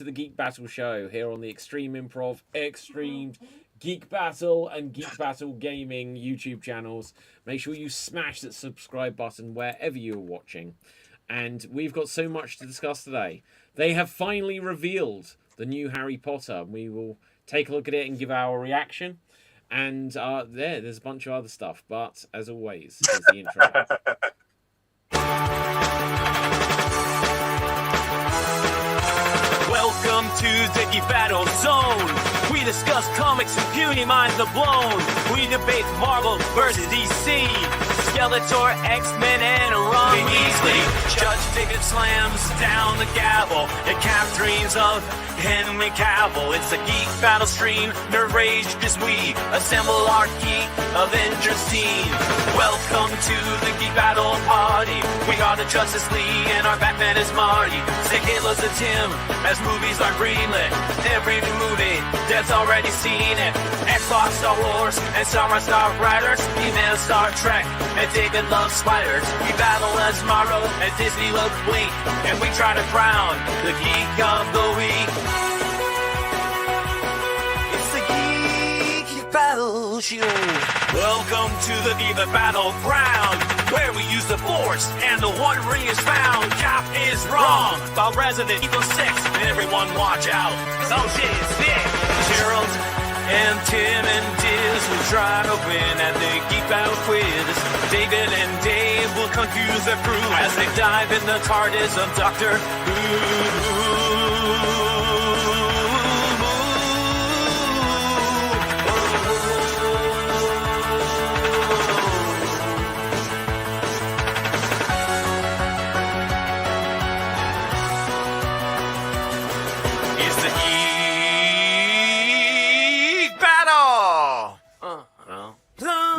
to the Geek Battle show here on the Extreme Improv, Xstreamed, Geek Battle, and Geek Battle Gaming YouTube channels. Make sure you smash that subscribe button wherever you're watching. And we've got so much to discuss today. They have finally revealed the new Harry Potter. We will take a look at it and give our reaction. And there's a bunch of other stuff. But as always, here's the intro. Welcome to the Geek Battle Zone. We discuss comics and beauty minds are blown. We debate Marvel versus DC, Skeletor, X-Men, and Ron Weasley. Judge David slams down the gavel. It cap dreams of Henry Cavill. It's a Geek Battle stream. Nerd rage as we assemble our Geek Avengers team. Welcome to the Geek Battle party. We are the Justice League and our Batman is Marty. Say Halo's a Tim as movies are greenlit. Every new movie that's already seen it. Xbox, Star Wars, and Star Riders. Email Star Trek, and David loves spiders. We battle as Marvel, and Disney loves Blink. And we try to crown the Geek of the Week. It's the Geek Battle Show. Welcome to the Geek Battleground, where we use the Force and the One Ring is found. Cap is wrong about Resident Evil 6, and everyone watch out, 'cause oh shit, it's big. Gerald and Tim and Diz will try to win at the Geek Battle quiz. David and Dave will confuse their crew as they dive in the TARDIS of Doctor Who.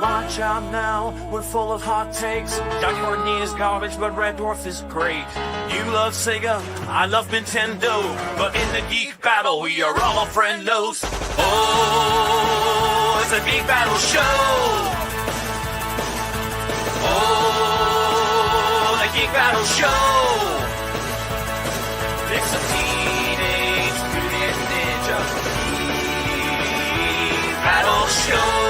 Watch out now, we're full of hot takes. Johnny Horton is garbage, but Red Dwarf is great. You love Sega, I love Nintendo. But in the Geek Battle, we are all friendos. Oh, it's a Geek Battle show. Oh, the Geek Battle show. It's a Teenage Mutant Ninja Geek Battle show.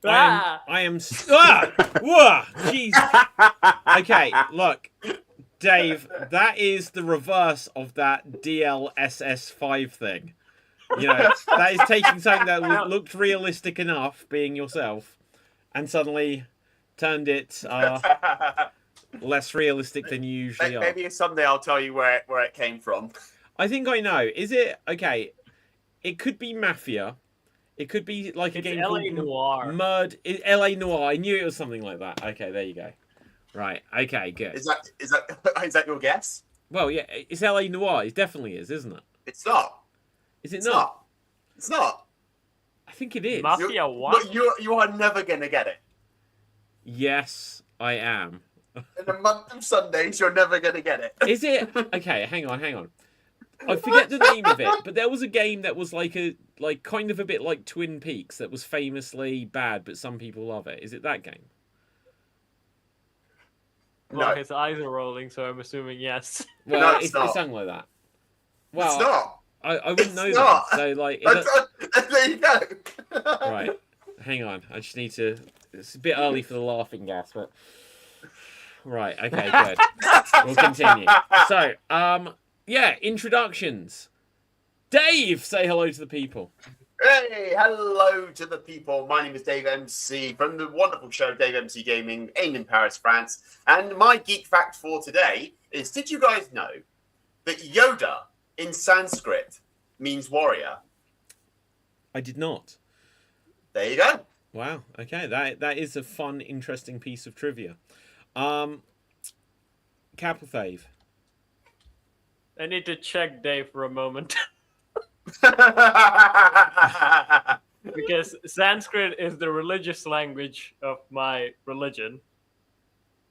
I am. Jeez. Okay, look, Dave. That is the reverse of that DLSS5 thing. You know, that is taking something that looked realistic enough, being yourself, and suddenly turned it less realistic than you usually are. Maybe someday I'll tell you where it came from. I think I know. Is it okay? It could be Mafia. It could be like a game LA called Noire. LA Noire. I knew it was something like that. Okay, there you go. Right. Okay, good. Is that your guess? Well, yeah, it's LA Noire. It definitely is, isn't it? It's not. Is it It's not? not. It's not. I think it is. Mafia what? You are never gonna get it. Yes, I am. In a month of Sundays, you're never gonna get it. Is it? Okay, hang on. I forget the name of it, but there was a game that was like kind of a bit like Twin Peaks that was famously bad, but some people love it. Is it that game? Well, No. his eyes are rolling, so I'm assuming yes. Well, No, it's not. something like that. Well, It's not. I wouldn't know It's that. not. So like, There you go. right. Hang on. I just need to. It's a bit early for the laughing gas, but right. Okay, good. We'll continue. So, yeah, introductions. Dave, say hello to the people. Hey, hello to the people. My name is Dave MC from the wonderful show Dave MC Gaming, aimed in Paris, France. And my geek fact for today is: did you guys know that Yoda in Sanskrit means warrior? I did not. There you go. Wow. Okay, that is a fun, interesting piece of trivia. Capelthave. I need to check Dave for a moment. Because Sanskrit is the religious language of my religion.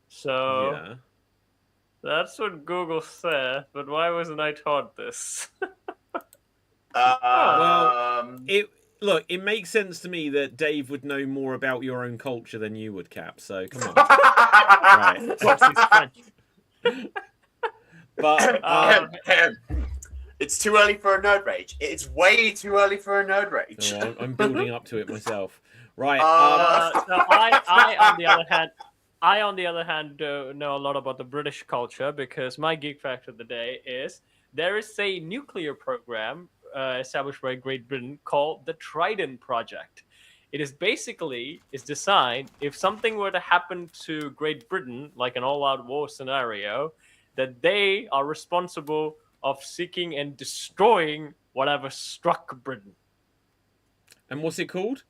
So Yeah. that's what Google said, but why wasn't I taught this? Well, look, it makes sense to me that Dave would know more about your own culture than you would, Cap. So come on. Right. Of course, he's French. But it's too early for a nerd rage. It's way too early for a nerd rage. oh, I'm building up to it myself. Right. So I, on the other hand, know a lot about the British culture because my geek fact of the day is there is a nuclear program established by Great Britain called the Trident Project. It is designed if something were to happen to Great Britain, like an all-out war scenario, that they are responsible of seeking and destroying whatever struck Britain. And what's it called?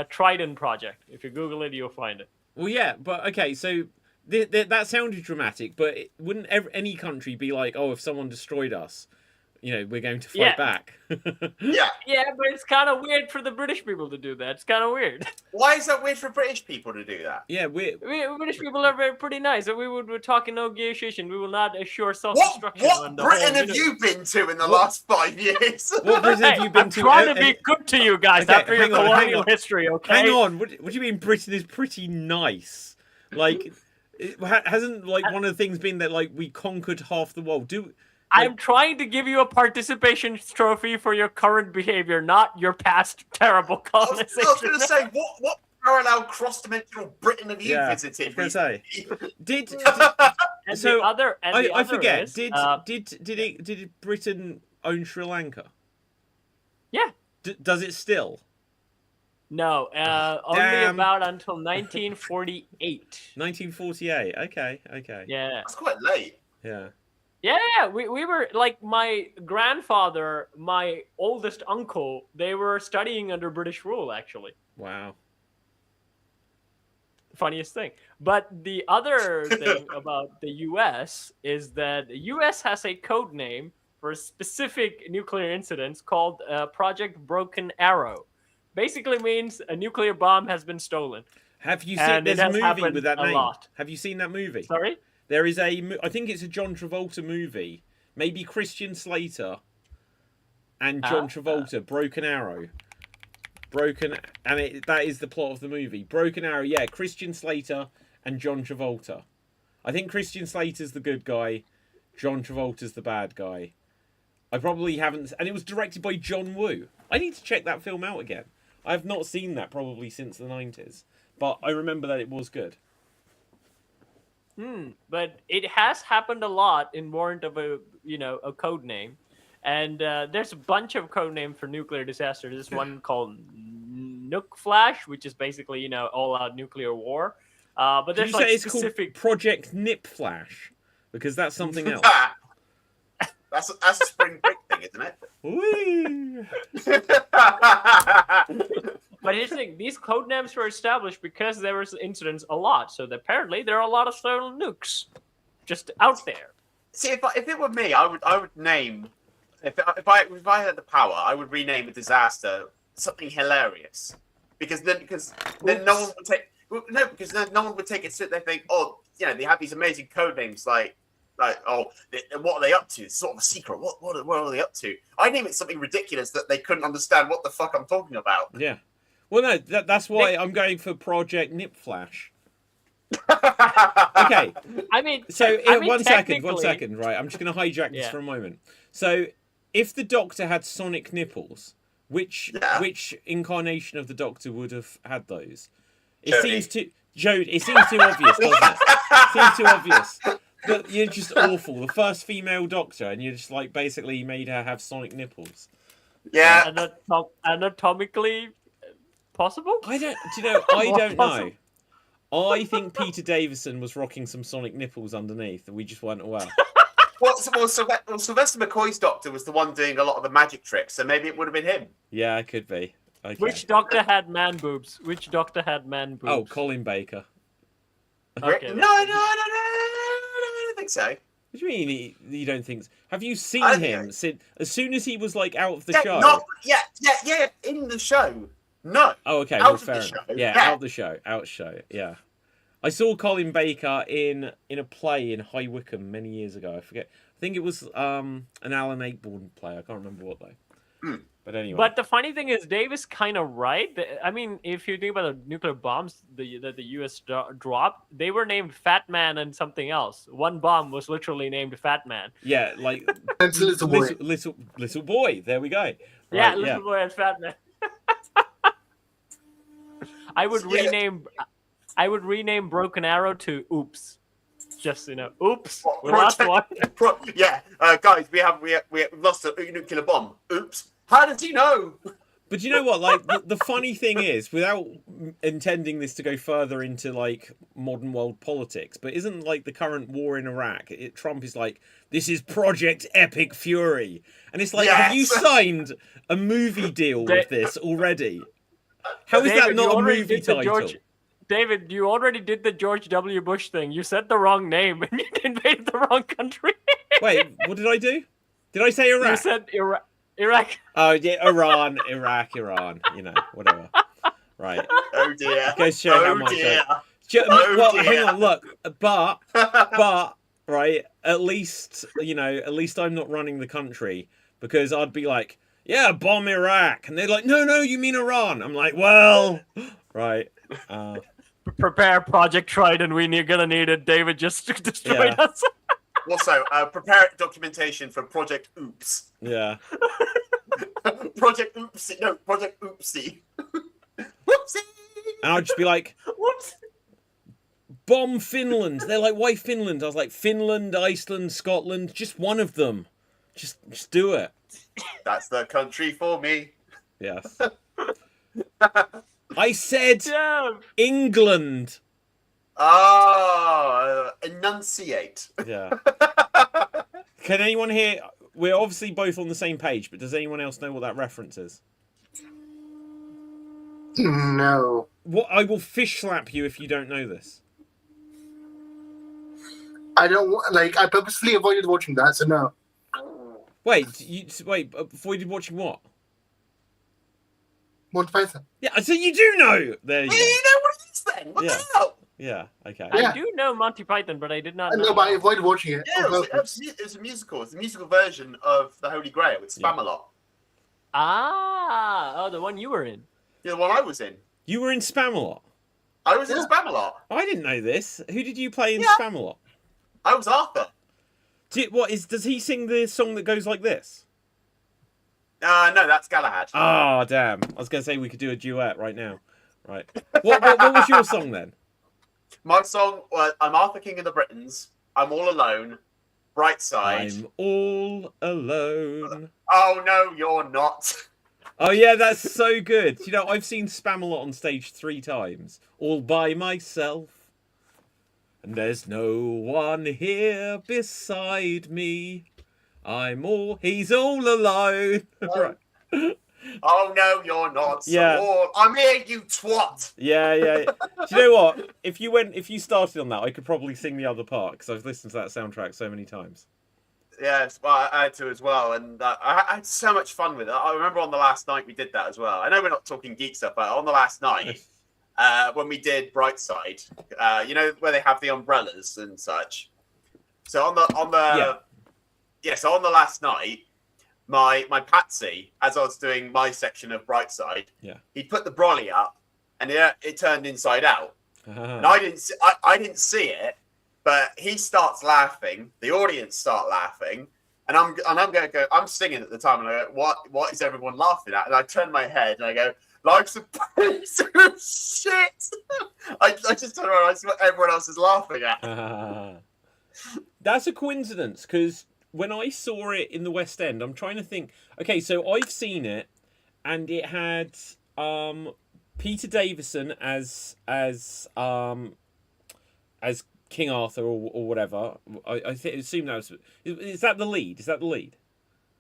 Trident Project. If you Google it, you'll find it. Well, yeah, but okay, so that sounded dramatic, but wouldn't any country be like, oh, if someone destroyed us, we're going to fight back? Yeah. Yeah, but it's kind of weird for the British people to do that. It's kind of weird. Why is that weird for British people to do that? Yeah, British people are pretty nice. And we're talking negotiation. We will not assure self-destruction. What Britain have you been to in the last 5 years? What Britain have you been to? I'm trying to be good to you guys after your colonial history, okay? Hang on. What do you mean Britain is pretty nice? Like, hasn't one of the things been that we conquered half the world? I'm trying to give you a participation trophy for your current behavior, not your past terrible colonization. I was going to say, what parallel cross-dimensional Britain have you visited? I was going to say, I forget. Did Britain own Sri Lanka? Yeah. Does it still? No, only about until 1948. 1948. Okay. Yeah. That's quite late. Yeah. Yeah, we were my grandfather, my oldest uncle, they were studying under British rule, actually. Wow. Funniest thing. But the other thing about the US is that the US has a code name for a specific nuclear incident called Project Broken Arrow. Basically means a nuclear bomb has been stolen. Have you seen this movie with that name? Lot. Have you seen that movie? Sorry? There is I think it's a John Travolta movie. Maybe Christian Slater and John Travolta, Broken Arrow. That is the plot of the movie. Broken Arrow, yeah, Christian Slater and John Travolta. I think Christian Slater's the good guy, John Travolta's the bad guy. I probably haven't, and it was directed by John Woo. I need to check that film out again. I have not seen that probably since the 90s, but I remember that it was good. But it has happened a lot in warrant of a code name, and there's a bunch of code names for nuclear disasters. There's one called Nuke Flash, which is basically all-out nuclear war. But there's it's specific called Project Nip Flash because that's something else. That's a spring break thing, isn't it? Whee! But here's the thing: these code names were established because there was incidents a lot. So apparently there are a lot of stolen nukes just out there. See, if it were me, I would name if I had the power, I would rename a disaster something hilarious because then no one would take no one would take it. Sit there, think, they have these amazing code names like what are they up to? It's sort of a secret. What are they up to? I name it something ridiculous that they couldn't understand what the fuck I'm talking about. Yeah. Well, no, that's why I'm going for Project Nip Flash. Okay. One second, right? I'm just going to hijack this for a moment. So, if the Doctor had sonic nipples, which incarnation of the Doctor would have had those? It seems too obvious, doesn't it? It seems too obvious. But you're just awful. The first female Doctor, and you're just basically made her have sonic nipples. Yeah. Anatomically possible? I don't know. I think Peter Davison was rocking some sonic nipples underneath, and we just weren't aware. Sylvester McCoy's Doctor was the one doing a lot of the magic tricks, so maybe it would have been him. Yeah, it could be. Okay. Which Doctor had man boobs? Oh, Colin Baker. Okay, no, I don't think so. What do you mean you don't think so? Have you seen him as soon as he was out of the show? In the show. No. Oh, okay. Out fair of the enough. show. Yeah, out the show. Yeah. I saw Colin Baker in a play in High Wycombe many years ago. I forget. I think it was an Alan Ayckbourn play. I can't remember what though. But anyway. But the funny thing is, Dave is kind of right. I mean, if you think about the nuclear bombs that the U.S. dropped, they were named Fat Man and something else. One bomb was literally named Fat Man. Yeah, like It's little boy. Little boy. There we go. Right, yeah, little boy and Fat Man. I would rename Broken Arrow to Oops. Just oops. We lost one. Guys, we lost a nuclear bomb. Oops. How did he know? But you know what? Like the funny thing is, without intending this to go further into like modern world politics, but isn't like the current war in Iraq? Trump is like, this is Project Epic Fury, and it's like, have you signed a movie deal with this already? How is that not a movie title? David, you already did the George W. Bush thing. You said the wrong name and you invaded the wrong country. Wait, what did I do? Did I say Iraq? You said Iraq. Oh yeah, Iran, Iraq, Iran. Whatever. Right. Oh dear. Go show how much. Hang on. Look, but right. At least I'm not running the country, because I'd be like, yeah, bomb Iraq, and they're like, no, you mean Iran. I'm like, well, right. Prepare Project Trident. We're gonna need it. David just destroyed us. Also, prepare documentation for Project Oops. Yeah. Project Oopsie. No, Project Oopsie. Whoopsie. And I'd just be like, whoops. Bomb Finland. They're like, why Finland? I was like, Finland, Iceland, Scotland, just one of them. Just do it. That's the country for me. Yes. I said England. Enunciate. Yeah. Can anyone here? We're obviously both on the same page, but does anyone else know what that reference is? No. What? I will fish slap you if you don't know this. I don't like. I purposely avoided watching that, so no. Wait. Avoided watching what? Monty Python. Yeah, so you do know. There you go. You know what it is then? What the hell? Yeah. Okay. I do know Monty Python, but I did not know. No, but I avoided watching it. Yeah, it was a musical. It's a musical version of The Holy Grail. It's Spamalot. The one you were in. Yeah, the one I was in. You were in Spamalot. I was in Spamalot. I didn't know this. Who did you play in Spamalot? I was Arthur. Does he sing the song that goes like this? No, that's Galahad. Oh, damn. I was going to say we could do a duet right now. Right. What was your song then? My song was I'm Arthur, King of the Britons. I'm all alone. Bright Side. I'm all alone. Oh, no, you're not. Oh, yeah, that's so good. I've seen Spamalot on stage 3 times. All by myself. And there's no one here beside me. He's all alone. Right. Oh no, you're not. I'm here, you twat. Yeah. Do you know what? If you started on that, I could probably sing the other part, because I've listened to that soundtrack so many times. Yes, well, I had to as well, and I had so much fun with it. I remember on the last night we did that as well. I know we're not talking geek stuff, but on the last night, when we did Brightside, where they have the umbrellas and such. So on the so on the last night, my Patsy, as I was doing my section of Brightside, he put the brolly up, and it turned inside out. And I didn't see it, but he starts laughing. The audience start laughing, and I'm going to go. I'm singing at the time, and I go, "What is everyone laughing at?" And I turn my head and I go, "Life's a piece of shit." I just turn around. I see what everyone else is laughing at. That's a coincidence, because when I saw it in the West End, I'm trying to think. Okay, so I've seen it, and it had Peter Davison as King Arthur or whatever. I assume that was. Is that the lead?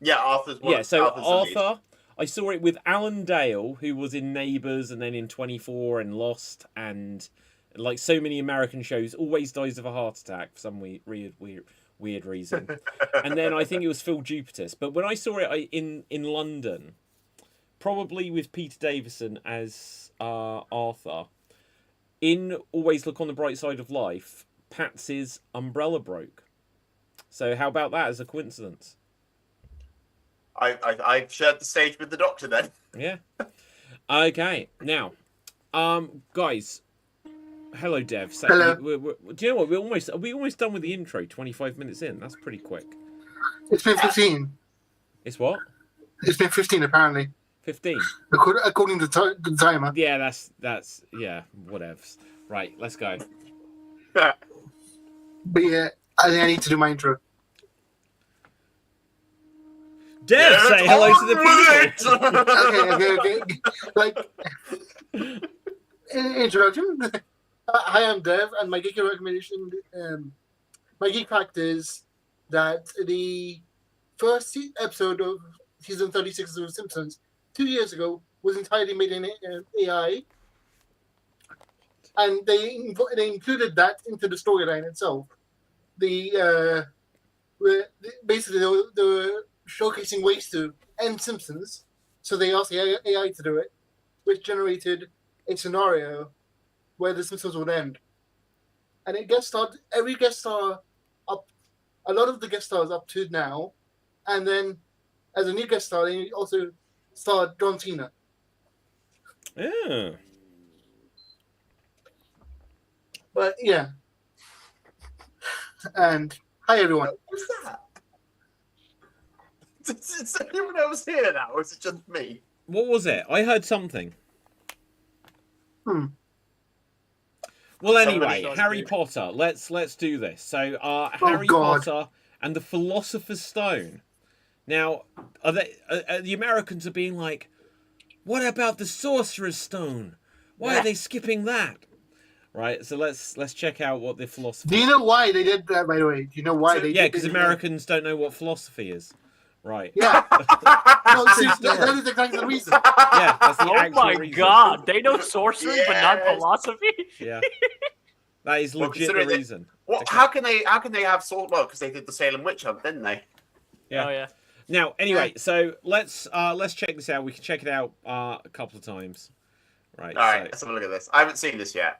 Yeah, Arthur's one. Yeah, so Arthur. I saw it with Alan Dale, who was in Neighbours and then in 24 and Lost, and like so many American shows, always dies of a heart attack for some weird reason. And then I think it was Phil Jupitus. But when I saw it in London, probably with Peter Davison as Arthur, in Always Look on the Bright Side of Life, Patsy's umbrella broke. So how about that as a coincidence? I've shared the stage with the Doctor then. Yeah. Okay. Now, guys. Hello, Dev. So Hello. Do you know what? Are we almost done with the intro? 25 minutes in. That's pretty quick. It's been 15. It's what? It's been 15 apparently, 15. according to the timer. Yeah, that's yeah. Whatevs. Right. Let's go. But yeah, I think I need to do my intro. Dev, say hello to the people. Okay. Like, introduction. Hi, I'm Dev, and my geeky recommendation, my geek fact is that the first episode of season 36 of The Simpsons 2 years ago was entirely made in AI, and they included that into the storyline itself. Basically they were showcasing ways to end Simpsons, so they asked the AI to do it, which generated a scenario where the Simpsons would end. And every guest star up, a lot of the guest stars up to now, and then as a new guest star, they also starred John Cena. Yeah. But yeah. And hi everyone. What's that? Is anyone else here now, or is it just me? What was it? I heard something. Well, anyway, Somebody Harry did. Potter. Let's do this. So, Harry God. Potter and the Philosopher's Stone. Now, are the Americans are being like, what about the Sorcerer's Stone? Why are they skipping that? Right. So let's check out what the philosophy. Do you know why they did that, by the way? Do you know why they Yeah, did because that? Americans don't know what philosophy is. Right. Yeah. No, True seriously, story. that is exactly the reason. Yeah, that's the Oh actual my reason. god, they know sorcery but not Yes. philosophy? Yeah. That is Well, legit the considering they- reason. What? Okay. How can they have sort? Well, because they did the Salem witch hunt, didn't they? Yeah. Oh yeah. Now, anyway, so let's check this out. We can check it out a couple of times. Right. All right, So, let's have a look at this. I haven't seen this yet.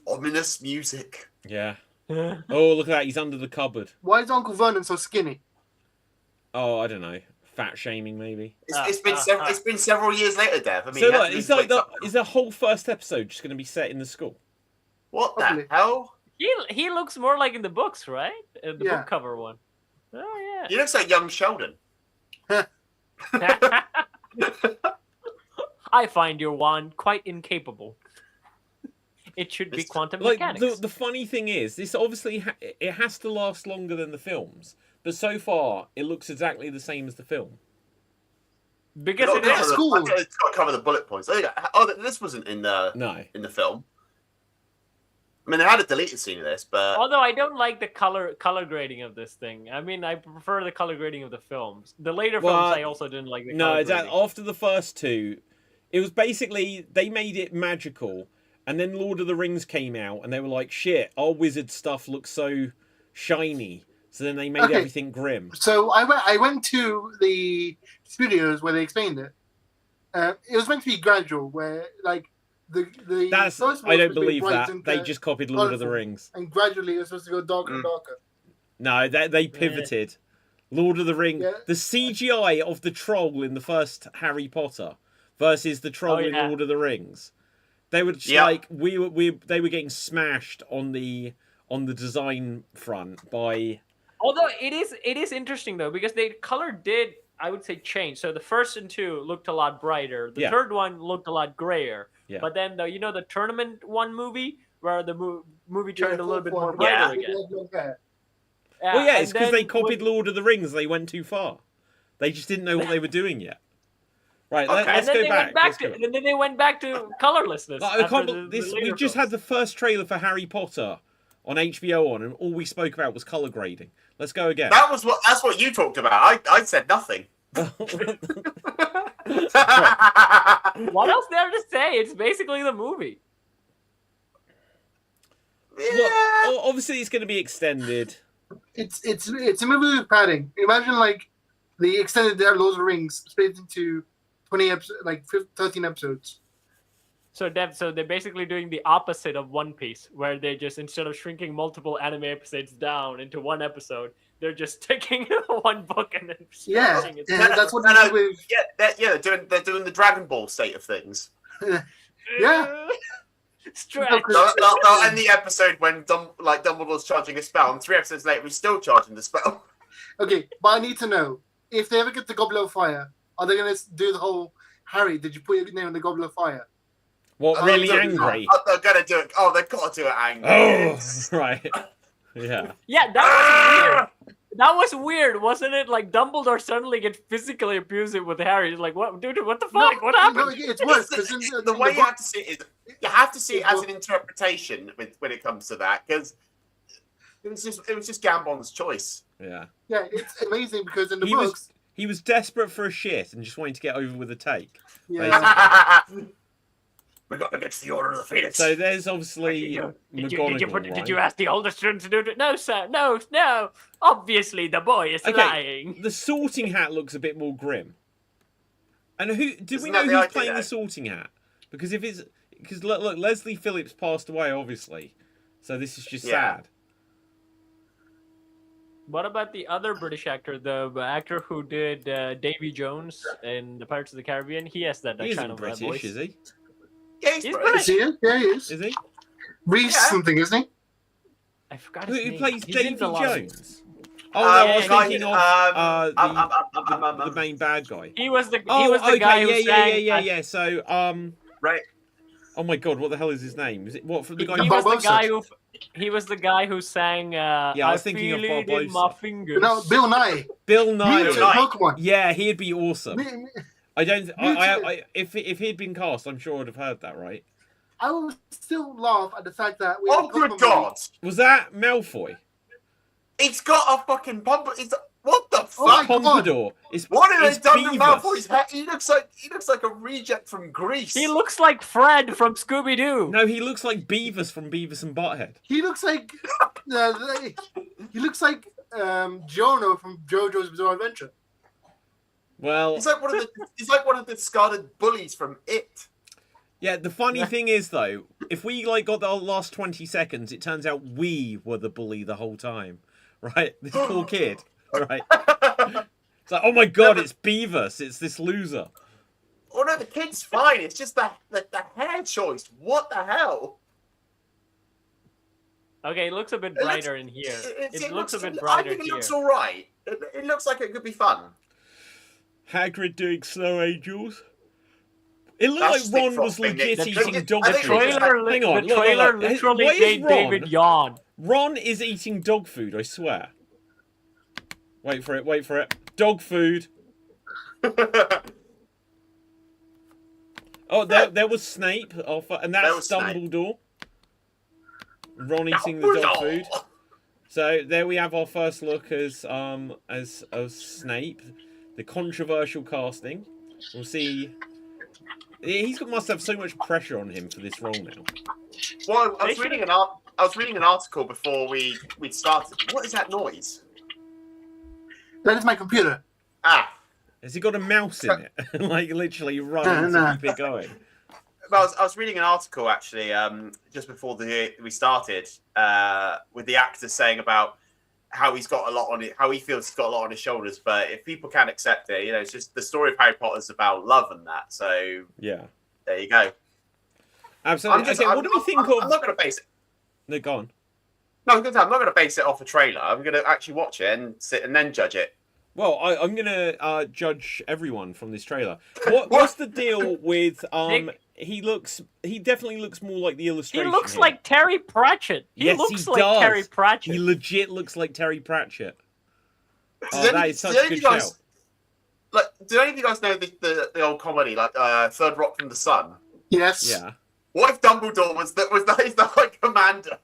Ominous music. yeah. Oh, look at that. He's under the cupboard. Why is Uncle Vernon so skinny? Oh, I don't know. Fat shaming, maybe. It's been several years later, Dev. I mean, So you have look, to is lose like weight up. is the whole first episode just going to be set in the school? What the Hopefully. hell? He looks more like in the books, right? The Yeah. book cover one. Oh He looks like young Sheldon. yeah. I find your wand quite incapable. It should be It's- quantum Like mechanics. the funny thing is, this obviously it has to last longer than the films, but so far it looks exactly the same as the film. Because No, it this is. is- School. It's got to cover the bullet points. Oh, this wasn't in the No. film. I mean, they had a deleted scene of this, but Although I don't like the color grading of this thing. I mean, I prefer the color grading of the films. The later Well, films I also didn't like the No, color that grading. after the first two, it was basically they made it magical, and then Lord of the Rings came out, and they were like, "Shit, our wizard stuff looks so shiny." So then they made Okay. everything grim. So I went to the studios where they explained it. It was meant to be gradual, where like the That's first one I was don't supposed to be believe bright that. and, They just copied Lord of the colourful. Rings. and gradually it was supposed to go darker and darker. No, they pivoted. Lord of the Rings, Yeah. the CGI of the troll in the first Harry Potter versus the troll Oh, in yeah. Lord of the Rings. They were just Yeah. like they were getting smashed on the design front by Although it is interesting though because the color did, I would say, change. So the first and two looked a lot brighter. The Yeah. third one looked a lot grayer. Yeah. But then the tournament one movie where the movie turned a little bit more Yeah. brighter again. Well, yeah, and it's because then they copied Lord of the Rings. They went too far. They just didn't know what they were doing yet. Right, Okay. And let's then go they back. went back Let's to, go. and then they went back to colorlessness. Like, I after can't the- believe the this. later We just films. had the first trailer for Harry Potter on HBO on, and all we spoke about was color grading. Let's go again. that's what you talked about. I said nothing. What else there to say? It's basically the movie. Well, obviously, it's going to be extended. It's a movie with padding. Imagine like the extended Lord of the Rings split into 20 episodes, like 13 episodes. So they're basically doing the opposite of One Piece, where they just, instead of shrinking multiple anime episodes down into one episode, they're just taking one book and then Yeah, stretching it. that's what they do with. they're doing the Dragon Ball state of things. Yeah. Stretch. They'll end the episode when Dumbledore's charging a spell, and 3 episodes later, he's still charging the spell. Okay, but I need to know, if they ever get the Goblet of Fire, are they going to do the whole, Harry, did you put your name in the Goblet of Fire? What, really angry? They're gonna do it. Oh, they've got to do it angry. Oh, right. Yeah. Yeah, that was weird. That was weird, wasn't it? Like Dumbledore suddenly gets physically abusive with Harry. He's like, "What, dude? What the fuck? What happened?" No, it's worse because The way you have to see it is you have to see it as an interpretation when it comes to that, because it was just Gambon's choice. Yeah. Yeah, it's amazing because in the He books, he was desperate for a shit and just wanting to get over with a take. yeah, We got against the Order of the Phoenix. So there's obviously McGonagall, Did you ask the older student to do it? No, sir. No. Obviously, the boy is lying. The Sorting Hat looks a bit more grim. And we Isn't know that the who's idea? playing the Sorting Hat? Because look, Leslie Phillips passed away, obviously. So this is just sad. What about the other British actor, the actor who did Davy Jones in the Pirates of the Caribbean? He has that He kind isn't of British, voice. is he? Yeah, he's He's British. is he? Yeah, he is. Is he? Reese something, isn't he? I forgot his Who name. plays He's in Davy the lot of- Jones? Oh no, I was guy- thinking of the main bad guy. He was the Oh, guy who okay, sang. yeah. So, Right. oh my god, what the hell is his name? Is it what from the guy? He who- was the Barbosa. guy who. He was the guy who sang. I was thinking of feel it in Barbosa. my fingers. No, Bill Nye. Bill Nye. Mutant Nye. Pokemon. Yeah, he'd be awesome. Me- I don't. Me If he'd been cast, I'm sure I'd have heard that, right? I would still laugh at the fact that we Oh, had a good Pokemon God! Was that Malfoy? He's got a fucking pump. What the Oh my fuck? God. Pompadour. What have it's they done to Beavis. Malfoy's head? He looks like a reject from Greece. He looks like Fred from Scooby Doo. No, he looks like Beavis from Beavis and Butthead. He looks like Giorno from JoJo's Bizarre Adventure. Well, He's like one of the discarded bullies from It. yeah. The funny thing is, though, if we got the last 20 seconds, it turns out we were the bully the whole time, right? This poor kid, right? It's like, oh my god, it's Beavis. It's this loser. Oh no, the kid's fine. It's just the hair choice. What the hell? Okay, it looks a bit It looks- brighter in here. It looks a bit I brighter think it here. looks all right. It looks like it could be fun. Hagrid doing Snow Angels. It looked That's like Ron stick was frog thing. legit The eating trailer- dog I The think food. it's- trailer, Hang on, the look, trailer look. literally What is made Ron? David yawn. Ron is eating dog food, I swear. Wait for it. Dog food. Oh, there was Snape, and There that's was Snape. Dumbledore. Ron eating the dog food. So there we have our first look as Snape, the controversial casting. We'll see. Must have so much pressure on him for this role now. Well, I was reading an article before we started. What is that noise? That is my computer. Ah, Has he got a mouse in it? Like literally running No. to keep it going. well, I was reading an article actually just before we started with the actor saying about how he's got a lot on it, how he feels he's got a lot on his shoulders. But if people can't accept it, it's just the story of Harry Potter is about love and that. So Yeah. there you go. Absolutely. Okay, what do we think I'm of? not going to base it. No, go on. No, I'm not going to base it off a trailer. I'm going to actually watch it and sit and then judge it. Well, I'm gonna judge everyone from this trailer. What's the deal with He definitely looks more like the He illustration. looks here. like Terry Pratchett. He Yes, looks he like does. Terry Pratchett. He legit looks like Terry Pratchett. Does Oh, that any- is such does a any good of you guys- shout. Like, do any of you guys know the old comedy, like Third Rock from the Sun? Yes. Yeah. What if Dumbledore was the High Commander?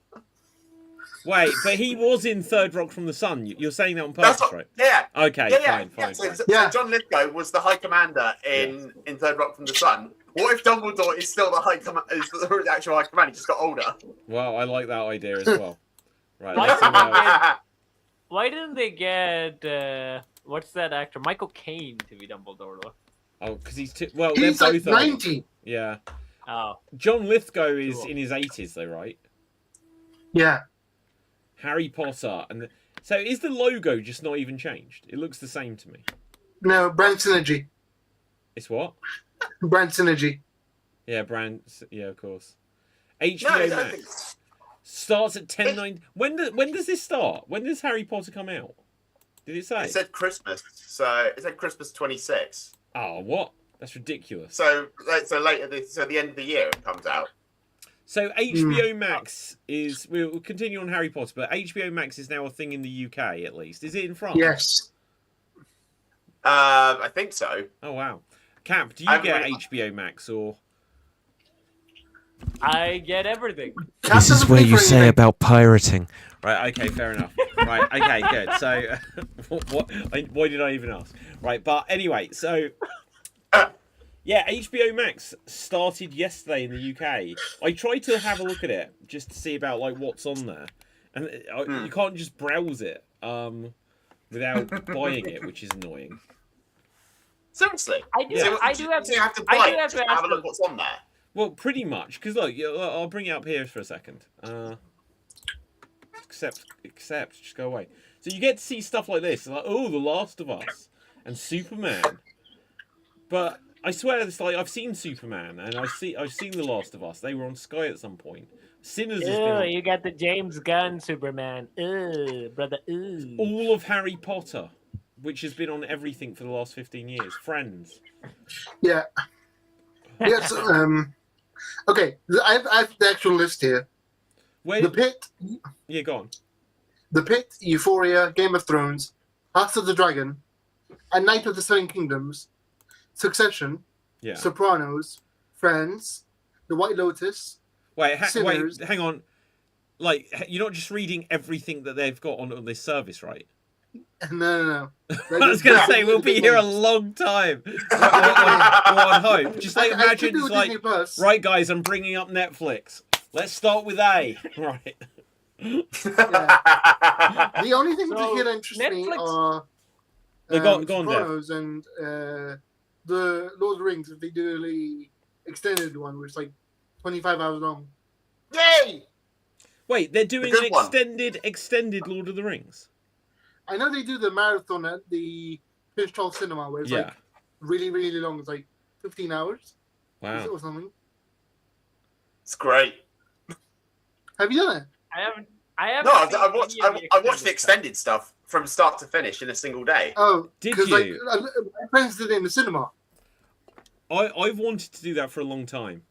Wait, but he was in Third Rock from the Sun. You're saying that on That's purpose, what, right? yeah. Okay, Yeah. fine. So Yeah. John Lithgow was the High Commander in Third Rock from the Sun. What if Dumbledore is still the the actual High Commander? He just got older. Well, I like that idea as well. Right. Why let's, didn't they uh, get- Why didn't they get what's that actor, Michael Caine, to be Dumbledore? Though? oh, because he's too. Well, they're He's both like old. 90. Yeah. Oh, John Lithgow is Cool. in his 80s, though, right? Yeah. Harry Potter, so is the logo just not even changed? It looks the same to me. No, brand synergy. It's what? Brand synergy. Yeah, yeah, of course. No, HBO I don't think. Max starts at 10:09. When does this start? When does Harry Potter come out? Did it say? It said Christmas, so it said Christmas 26. Oh, what? That's ridiculous. So later, so the end of the year it comes out. So HBO Max is. We'll continue on Harry Potter, but HBO Max is now a thing in the UK at least. Is it in France? Yes. I think so. Oh wow. Cap, do you get HBO Max or? I get everything. This is where you say about pirating. Right. Okay. Fair enough. Right. Okay. Good. So, why did I even ask? Right. But anyway, so. Yeah, HBO Max started yesterday in the UK. I tried to have a look at it just to see about like what's on there, and you can't just browse it without buying it, which is annoying. Seriously, I do have so to. you have to I buy do it have to to have ask a look what's on there. Well, pretty much, because look, I'll bring it up here for a second. Accept, just go away. So you get to see stuff like this, like oh, The Last of Us and Superman, but I swear it's like I've seen Superman and I've seen The Last of Us. They were on Sky at some point. Sinners has been on. You got the James Gunn Superman. Brother. All of Harry Potter, which has been on everything for the last 15 years. Friends. Yeah. Yes. Okay. I have the actual list here. Where? The Pit. Yeah, go on. The Pit, Euphoria, Game of Thrones, House of the Dragon, and Night of the Seven Kingdoms, Succession, Yeah. Sopranos, Friends, The White Lotus. Wait, Sinners. hang on. Like, you're not just reading everything that they've got on this service, right? No. I was going to say, we'll be here a long time. on hope. Just like I could imagine, do it's like, Disney Plus. right, guys, I'm bringing up Netflix. Let's start with A. Right. Yeah. The only things So, here that interest me Netflix- are Go on, Dev. Sopranos and the Lord of the Rings, if they do the extended one, which is like 25 hours long. Yay! Wait, they're doing good an one. extended Lord of the Rings? I know they do the marathon at the Prince Charles Cinema, where it's Yeah. like really, really long. It's like 15 hours Wow. or something. It's great. Have you done it? I haven't. No, seen I watched any of I watched the stuff. extended stuff from start to finish in a single day. Oh, Did 'cause, like, you? my friends did it in the cinema. I've wanted to do that for a long time.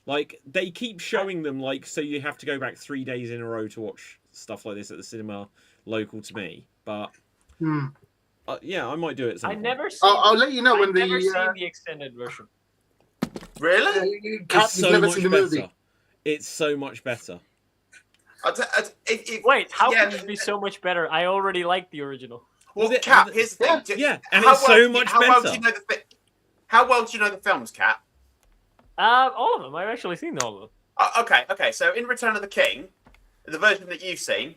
Like, they keep showing them, like, so you have to go back 3 days in a row to watch stuff like this at the cinema local to me. But, yeah, I might do it at some I point. never seen. I'll let you know when I've never seen the. the extended version. Really? Cat, It's you've so never much seen the better. movie. It's so much better. Wait, how yeah, can it be so much better? I already like the original. Well, Was it- Cap, was it- here's the thing. Yeah, and How it's so well do you- much how Well do better. you know how well do you know the films, Cap? All of them. I've actually seen all of them. Okay. So in Return of the King, the version that you've seen,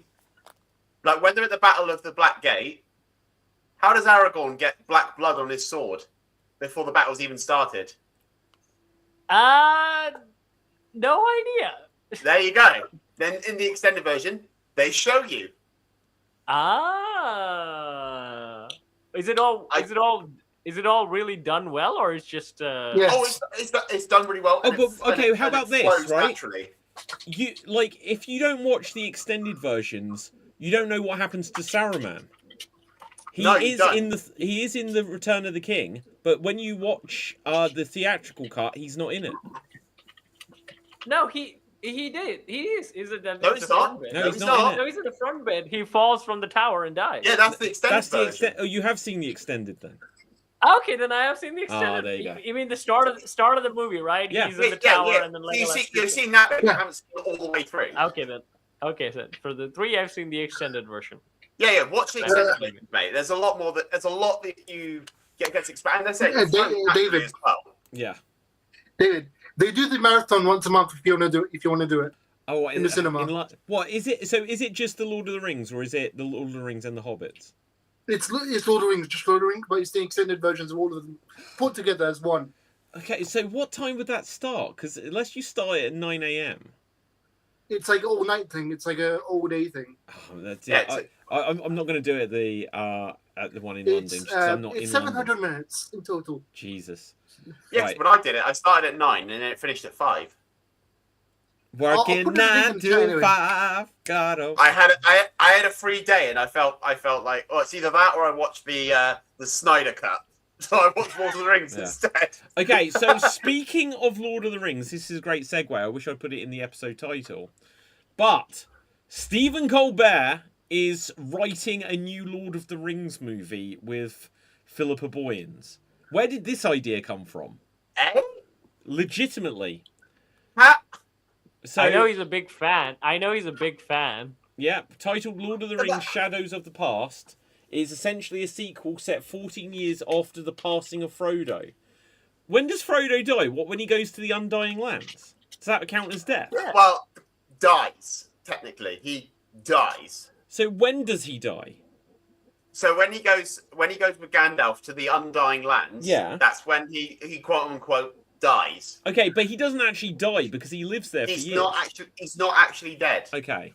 like when they're at the Battle of the Black Gate, how does Aragorn get black blood on his sword before the battle's even started? No idea. There you go. Then in the extended version, they show you. Is it all? Is it all really done well, or it's just? Yes. Oh, it's done really well. Oh, and but it's- and okay, it- how and it about this, flows right? Naturally. You like if you don't watch the extended versions, you don't know what happens to Saruman. He No, you is don't. he is in the Return of the King, but when you watch the theatrical cut, he's not in it. No, he did. He is. Is it that? No, that's he's the not. front bit? No, he's not in it. No, he's in the front bit. He falls from the tower and dies. Yeah, that's the extended That's the version. extent. Oh, you have seen the extended then. Okay, then I have seen the extended. there you go. You mean the start of the movie, right? Yeah. He's in the tower and then So you Legolas. you've seen that, but you Yeah. haven't seen it all the way through. Okay then. Okay, so for the 3, I've seen the extended version. Yeah. Watch the extended version, mate. There's a lot more that you gets expanded. That's it. Yeah, It's fun David. naturally as well. Yeah. David, they do the marathon once a month if you want to do it. Oh, In the cinema. What is it? So is it just the Lord of the Rings, or is it the Lord of the Rings and the Hobbits? It's Lord of the Rings, just Lord of the Rings, but it's the extended versions of all of them put together as one. Okay, so what time would that start? Because unless you start it at 9 a.m. It's like all night thing. It's like a all day thing. Oh, that's Yeah, it. I'm not going to do it at the one in London It's because I'm not it's in 700 London. minutes in total. Jesus. Yes, Right. when I did it, I started at 9 and then it finished at 5. Working put the link 9 in the chat to anyway. 5. Gotta. I had a free day and I felt like, oh, it's either that or I watched the Snyder cut. So I watched Lord of the Rings Yeah. instead. Okay, so speaking of Lord of the Rings, this is a great segue. I wish I put it in the episode title. But Stephen Colbert is writing a new Lord of the Rings movie with Philippa Boyens. Where did this idea come from? Eh? Legitimately. Ha- So, I know he's a big fan. yeah, titled Lord of the Rings Shadows of the Past, is essentially a sequel set 14 years after the passing of Frodo. When does Frodo die? What, when he goes to the Undying Lands? Does that count as death? Well, dies, technically. He dies. So when does he die? So when he goes with Gandalf to the Undying Lands, Yeah. that's when he quote unquote dies. Okay, but he doesn't actually die because he lives there for He's years. not actually dead. Okay.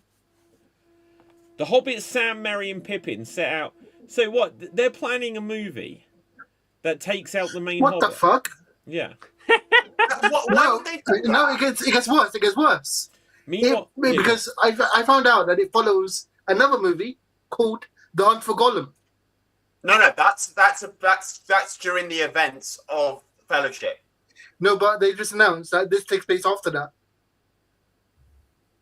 The Hobbit, Sam, Merry, and Pippin set out. So what? They're planning a movie that takes out the main What Hobbit. the fuck? Yeah. Why would they do No, that? it gets worse. It gets worse. Meanwhile, Because I found out that it follows another movie called The Hunt for Gollum. No, that's during the events of Fellowship. No, but they just announced that this takes place after that.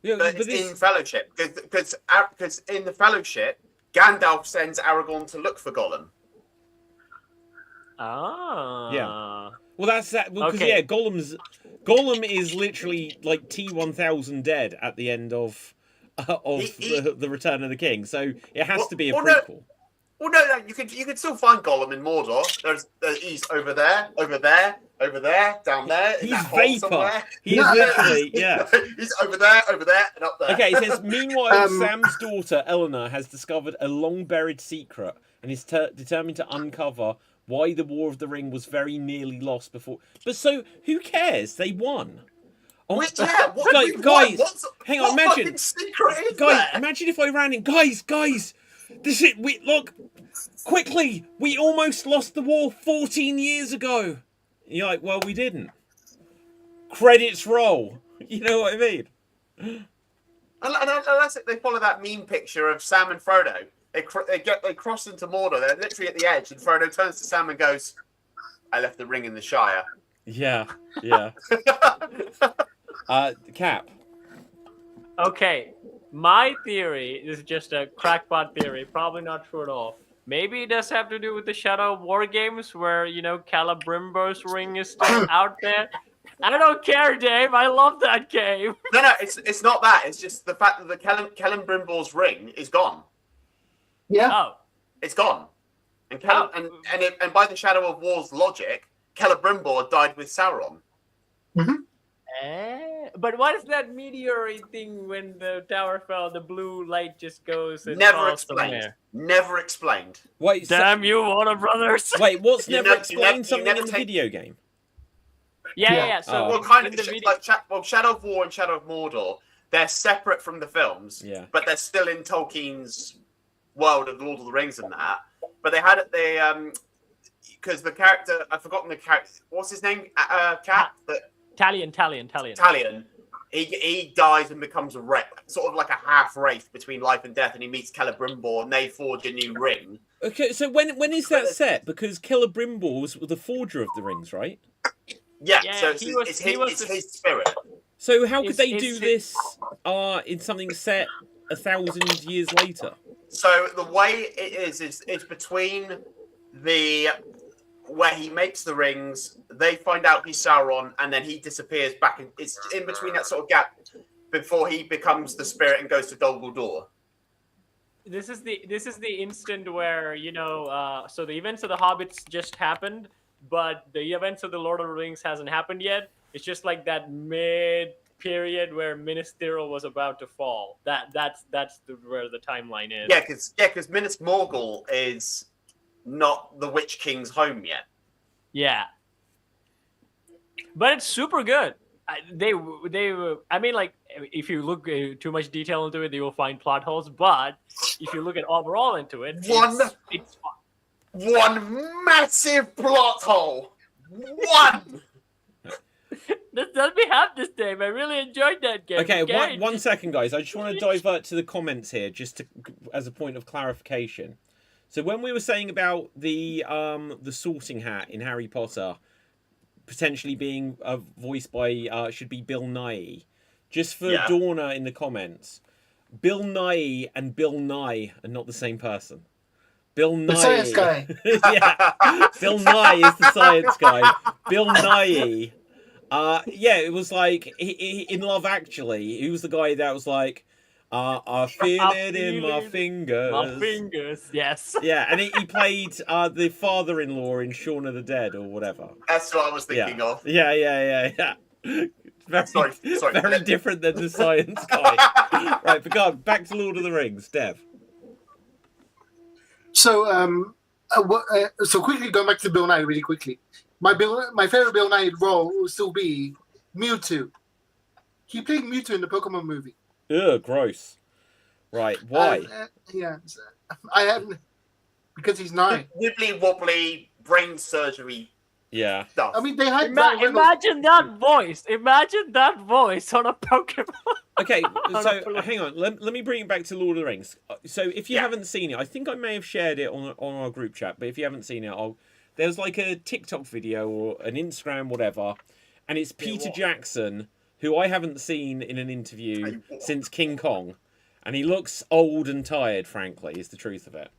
yeah, But but it's this, in Fellowship because in the Fellowship, Gandalf sends Aragorn to look for Gollum. Ah. Yeah. well, that's that. Because Okay. yeah, Gollum is literally like T-1000 dead at the end of the Return of the King. So it has to be a Well, no. prequel. Well, no, you can still find Gollum in Mordor. He's over there, down there. in He's that hole vapor. somewhere. He is literally yeah. He's over there, and up there. Okay, it says, meanwhile, Sam's daughter, Eleanor, has discovered a long-buried secret and is determined to uncover why the War of the Ring was very nearly lost before. But so, who cares? They won. Oh, Which, yeah, what, guys, we won? guys, What hang on, what imagine. fucking secret is Guys, there? imagine if I ran in. Guys, this is, look, quickly, we almost lost the war 14 years ago. And you're like, well, we didn't. Credits roll. You know what I mean? And that's it. They follow that meme picture of Sam and Frodo. They cross into Mordor. They're literally at the edge, and Frodo turns to Sam and goes, "I left the ring in the Shire." Yeah. Cap. Okay, my theory is just a crackpot theory, probably not true at all. Maybe it does have to do with the Shadow of War games where, Calibrimbo's ring is still out there. I don't care, Dave. I love that game. No, it's not that. It's just the fact that the Celebrimbor's ring is gone. Yeah. Oh. It's gone. And and by the Shadow of War's logic, Celebrimbor died with Sauron. But what is that meteorite thing when the tower fell, the blue light just goes and Never falls explained. somewhere? Never explained. Wait, Damn you, Warner Brothers! wait, what's You never never- explained you something never in the take- video game? Yeah. So Oh. Well, kind in of the video, like Shadow of War and Shadow of Mordor. They're separate from the films. Yeah. But they're still in Tolkien's world of Lord of the Rings and that. But they had because the character, I've forgotten the character. What's his name? Cat. Talion. Talion. He dies and becomes a sort of like a half wraith between life and death, and he meets Celebrimbor, and they forge a new ring. Okay, so when is that set? Because Celebrimbor was the forger of the rings, right? Yeah, Yeah, so he was his spirit. So how could Is- they is do it- this in something set 1,000 years later? So the way it is it's between where he makes the rings, they find out he's Sauron, and then he disappears back. It's in between that sort of gap before he becomes the spirit and goes to Dol Guldur. This is the instant where so the events of the Hobbits just happened, but the events of the Lord of the Rings hasn't happened yet. It's just like that mid period where Minas Tirith was about to fall. That's where the timeline is. Yeah, because Minas Morgul is not the Witch King's home yet. Yeah. but it's super good. They I mean, like, if you look too much detail into it, you will find plot holes. But if you look at overall into it, it's fun. One massive plot hole. One. Let me have this, Dave. I really enjoyed that game. Okay, one second, guys. I just want to divert to the comments here, just as a point of clarification. So when we were saying about the Sorting Hat in Harry Potter potentially being voiced by should be Bill Nighy, just for Dorna in the comments, Bill Nighy and Bill Nye are not the same person. Bill Nighy, the science guy. yeah, Bill Nighy is the science guy. Bill Nighy, yeah, it was like in Love Actually, he was the guy that was like, I feel it in my fingers. My fingers, yes. Yeah, and he played the father-in-law in Shaun of the Dead or whatever. That's what I was thinking of. Yeah. Very, sorry. Very different than the science guy. Right, but go on, back to Lord of the Rings, Dev. So, so quickly going back to Bill Nye really quickly. My favorite Bill Nye role will still be Mewtwo. He played Mewtwo in the Pokemon movie. Ugh, gross. Right, why? I haven't, because he's Nye. Wibbly wobbly brain surgery. Yeah. Stuff. I mean, they had imagine that voice. Imagine that voice on a Pokemon. Okay, so hang on. Let me bring it back to Lord of the Rings. So if you haven't seen it, I think I may have shared it on our group chat. But if you haven't seen it, there's like a TikTok video or an Instagram, whatever, and it's Peter Jackson, who I haven't seen in an interview since King Kong, and he looks old and tired. Frankly, is the truth of it.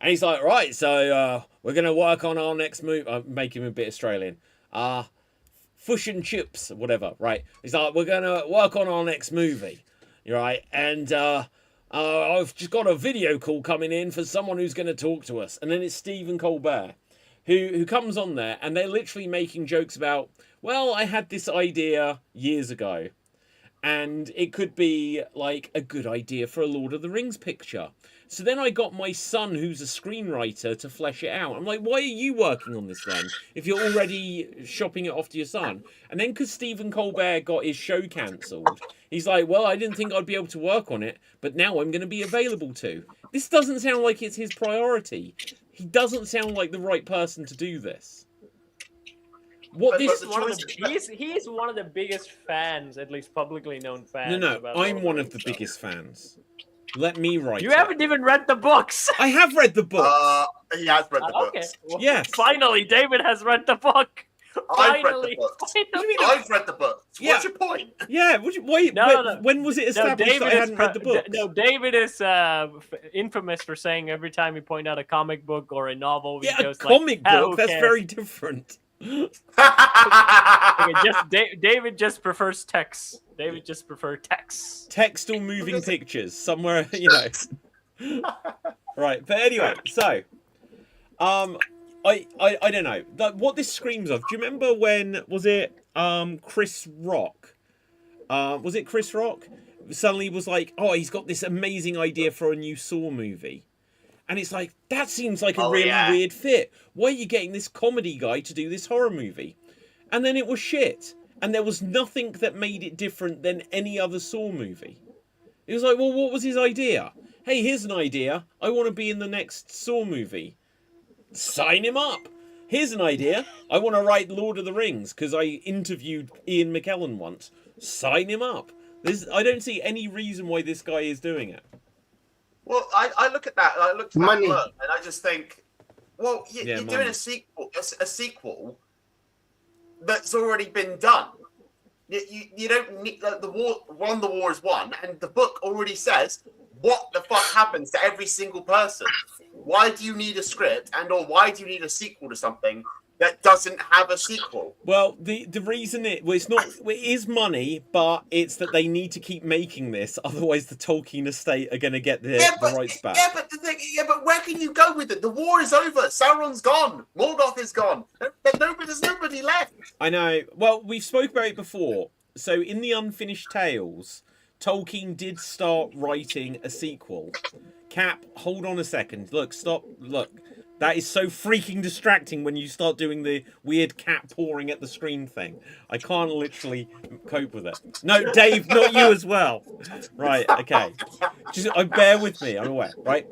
And he's like, right, so we're going to work on our next move. Make him a bit Australian. Fish and chips, whatever, right? He's like, we're going to work on our next movie, right? And I've just got a video call coming in for someone who's going to talk to us. And then it's Stephen Colbert, who comes on there, and they're literally making jokes about, well, I had this idea years ago, and it could be like a good idea for a Lord of the Rings picture. So then I got my son, who's a screenwriter, to flesh it out. I'm like, why are you working on this then, if you're already shopping it off to your son? And then because Stephen Colbert got his show cancelled, he's like, well, I didn't think I'd be able to work on it, but now I'm going to be available to. This doesn't sound like it's his priority. He doesn't sound like the right person to do this. He is one of the biggest fans, at least publicly known fans. No, I'm one of the biggest fans. Let me write. You haven't even read the books. I have read the books. He has read the books. Okay. Well, yes. Finally, David has read the book. I've read the books. I've read the books. What's your point? Yeah. No. When was it established that I hadn't read the books? No, David is infamous for saying every time you point out a comic book or a novel, he goes a comic like, book. That's very different. Okay, David just prefers text. David just prefers text. Text or moving pictures somewhere, you know. Right, but anyway, so I don't know what this screams of. Do you remember when was it Chris Rock? Was it Chris Rock? Suddenly was like, oh, he's got this amazing idea for a new Saw movie. And it's like, that seems like a really weird fit. Why are you getting this comedy guy to do this horror movie? And then it was shit. And there was nothing that made it different than any other Saw movie. It was like, well, what was his idea? Hey, here's an idea. I want to be in the next Saw movie. Sign him up. Here's an idea. I want to write Lord of the Rings because I interviewed Ian McKellen once. Sign him up. I don't see any reason why this guy is doing it. Well, I look at that, and I look at that book, and I just think, well, you're doing a sequel that's already been done. You don't need the war is won, and the book already says what the fuck happens to every single person. Why do you need a script, or why do you need a sequel to something that doesn't have a sequel? Well, the reason it is money, but it's that they need to keep making this, otherwise the Tolkien estate are going to get the rights back. But where can you go with it? The war is over. Sauron's gone. Morgoth is gone. There's nobody left. I know. Well, we've spoke about it before. So in the Unfinished Tales, Tolkien did start writing a sequel. Cap, hold on a second. Look, stop. Look. That is so freaking distracting when you start doing the weird cat pawing at the screen thing. I can't literally cope with it. No, Dave, not you as well. Right, okay. Just bear with me, I'm aware, right?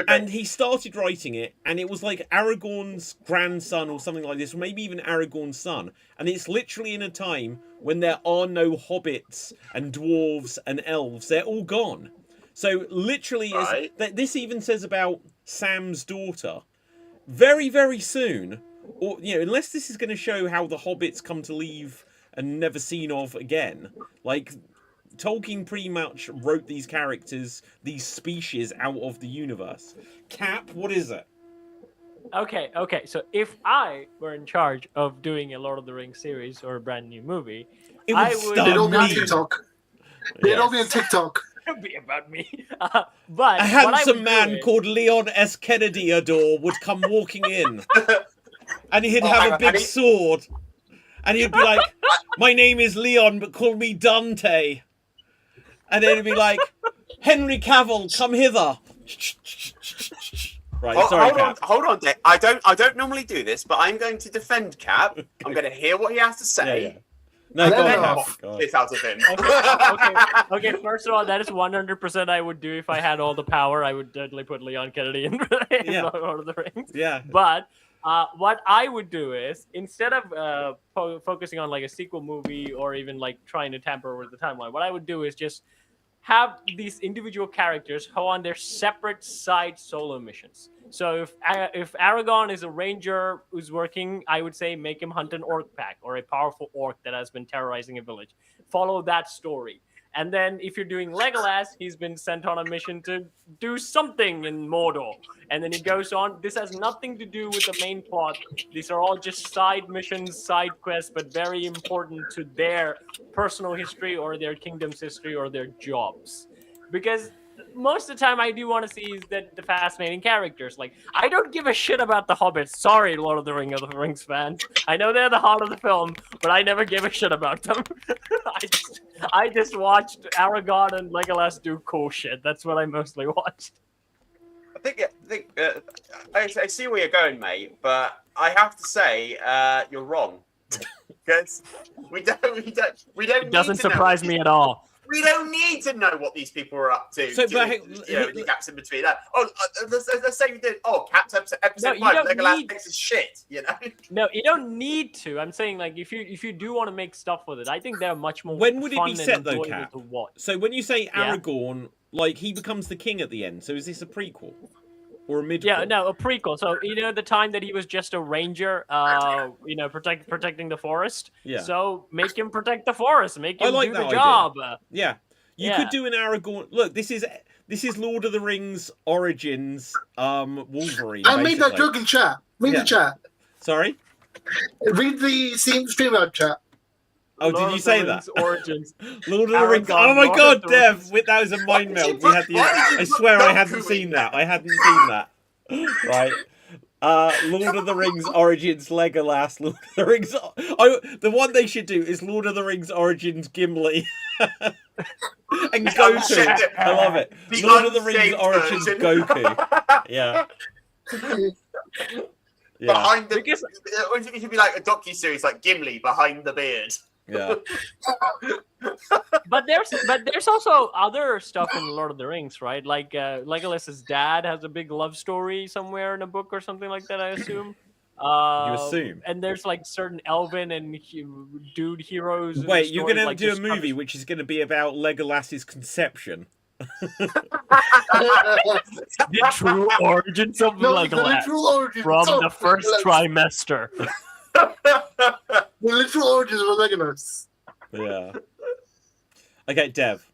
And he started writing it, and it was like Aragorn's grandson or something like this, or maybe even Aragorn's son. And it's literally in a time when there are no hobbits and dwarves and elves. They're all gone. So literally, Right. this even says about Sam's daughter. Very, very soon, or unless this is going to show how the hobbits come to leave and never seen of again, like Tolkien pretty much wrote these characters, these species out of the universe. Cap, what is it? Okay. So if I were in charge of doing a Lord of the Rings series or a brand new movie, It I would would. start They'd all be on me. TikTok. They'd all be on TikTok. It'd be about me. But A what I handsome would man do is, called Leon S. Kennedy Adore would come walking in, and he'd hang have a on, big and he- sword, and he'd be like, "My name is Leon, but call me Dante." And then he'd be like, "Henry Cavill, come hither." Right, sorry, Cap. Hold on, Dave. I don't normally do this, but I'm going to defend Cap. I'm going to hear what he has to say. Yeah. No, And go then on, I'll- Cap. Go on. Get out of him. okay. First of all, that is 100% I would do if I had all the power. I would definitely put Leon Kennedy in Yeah. Lord of the Rings. Yeah. But what I would do is, instead of focusing on like a sequel movie or even like trying to tamper with the timeline, what I would do is just have these individual characters go on their separate side solo missions. So if Aragorn is a ranger who's working, I would say make him hunt an orc pack or a powerful orc that has been terrorizing a village. Follow that story. And then if you're doing Legolas, he's been sent on a mission to do something in Mordor. And then he goes on. This has nothing to do with the main plot. These are all just side missions, side quests, but very important to their personal history or their kingdom's history or their jobs. Because most of the time I do want to see is that the fascinating characters. Like, I don't give a shit about the Hobbits. Sorry, Lord of the Rings fans. I know they're the heart of the film, but I never gave a shit about them. I just watched Aragorn and Legolas do cool shit. That's what I mostly watched. I see where you're going, mate, but I have to say you're wrong. Because we don't. It doesn't need to know surprise what me at all. We don't need to know what these people are up to. So, to but the gaps in between that. Oh, let's say we did. Oh, Cap's episode No, you 5. don't Legolas need- takes his shit. You know. No, you don't need to. I'm saying like if you do want to make stuff with it, I think they're much more. When would it fun be and set, though, enjoyable Cap? to watch. So when you say Yeah. Aragorn, like he becomes the king at the end. So is this a prequel or a mid? Yeah, no, a prequel. So the time that he was just a ranger, protecting the forest. Yeah. So make him protect the forest. Make I him like do that the idea. job. Yeah. You Yeah. could do an Aragorn. Look, this is Lord of the Rings Origins. Wolverine. I made that basically. joke in chat. Read Yeah. the chat. Sorry. Read the stream out chat. Oh, Lord did of you the say that? Rings Origins. Lord of the Rings. Aragorn, Oh my Lord God, of the Dev! Rings. That was a mind Why did melt. you We had the. put- why did you I put swear I Goku hadn't in seen that? that. I hadn't seen that. Right. Lord of the Rings Origins Legolas. Lord of the Rings. The one they should do is Lord of the Rings Origins Gimli. And Goku. I love it. The Lord of the Rings unshaved Origins version. Goku. Yeah. Yeah. Behind the. Because- It should be like a docu-series, like Gimli behind the beard. Yeah. But there's also other stuff in Lord of the Rings, right? Like Legolas's dad has a big love story somewhere in a book or something like that, I assume. You assume? And there's like certain elven and dude heroes. in the Wait, you're story, gonna like, do a just movie which is gonna be about Legolas's conception. the true origins of No, the Legolas literal origins from of the first Legolas. trimester. The literal origins of Legolas. Yeah. Okay, Dev.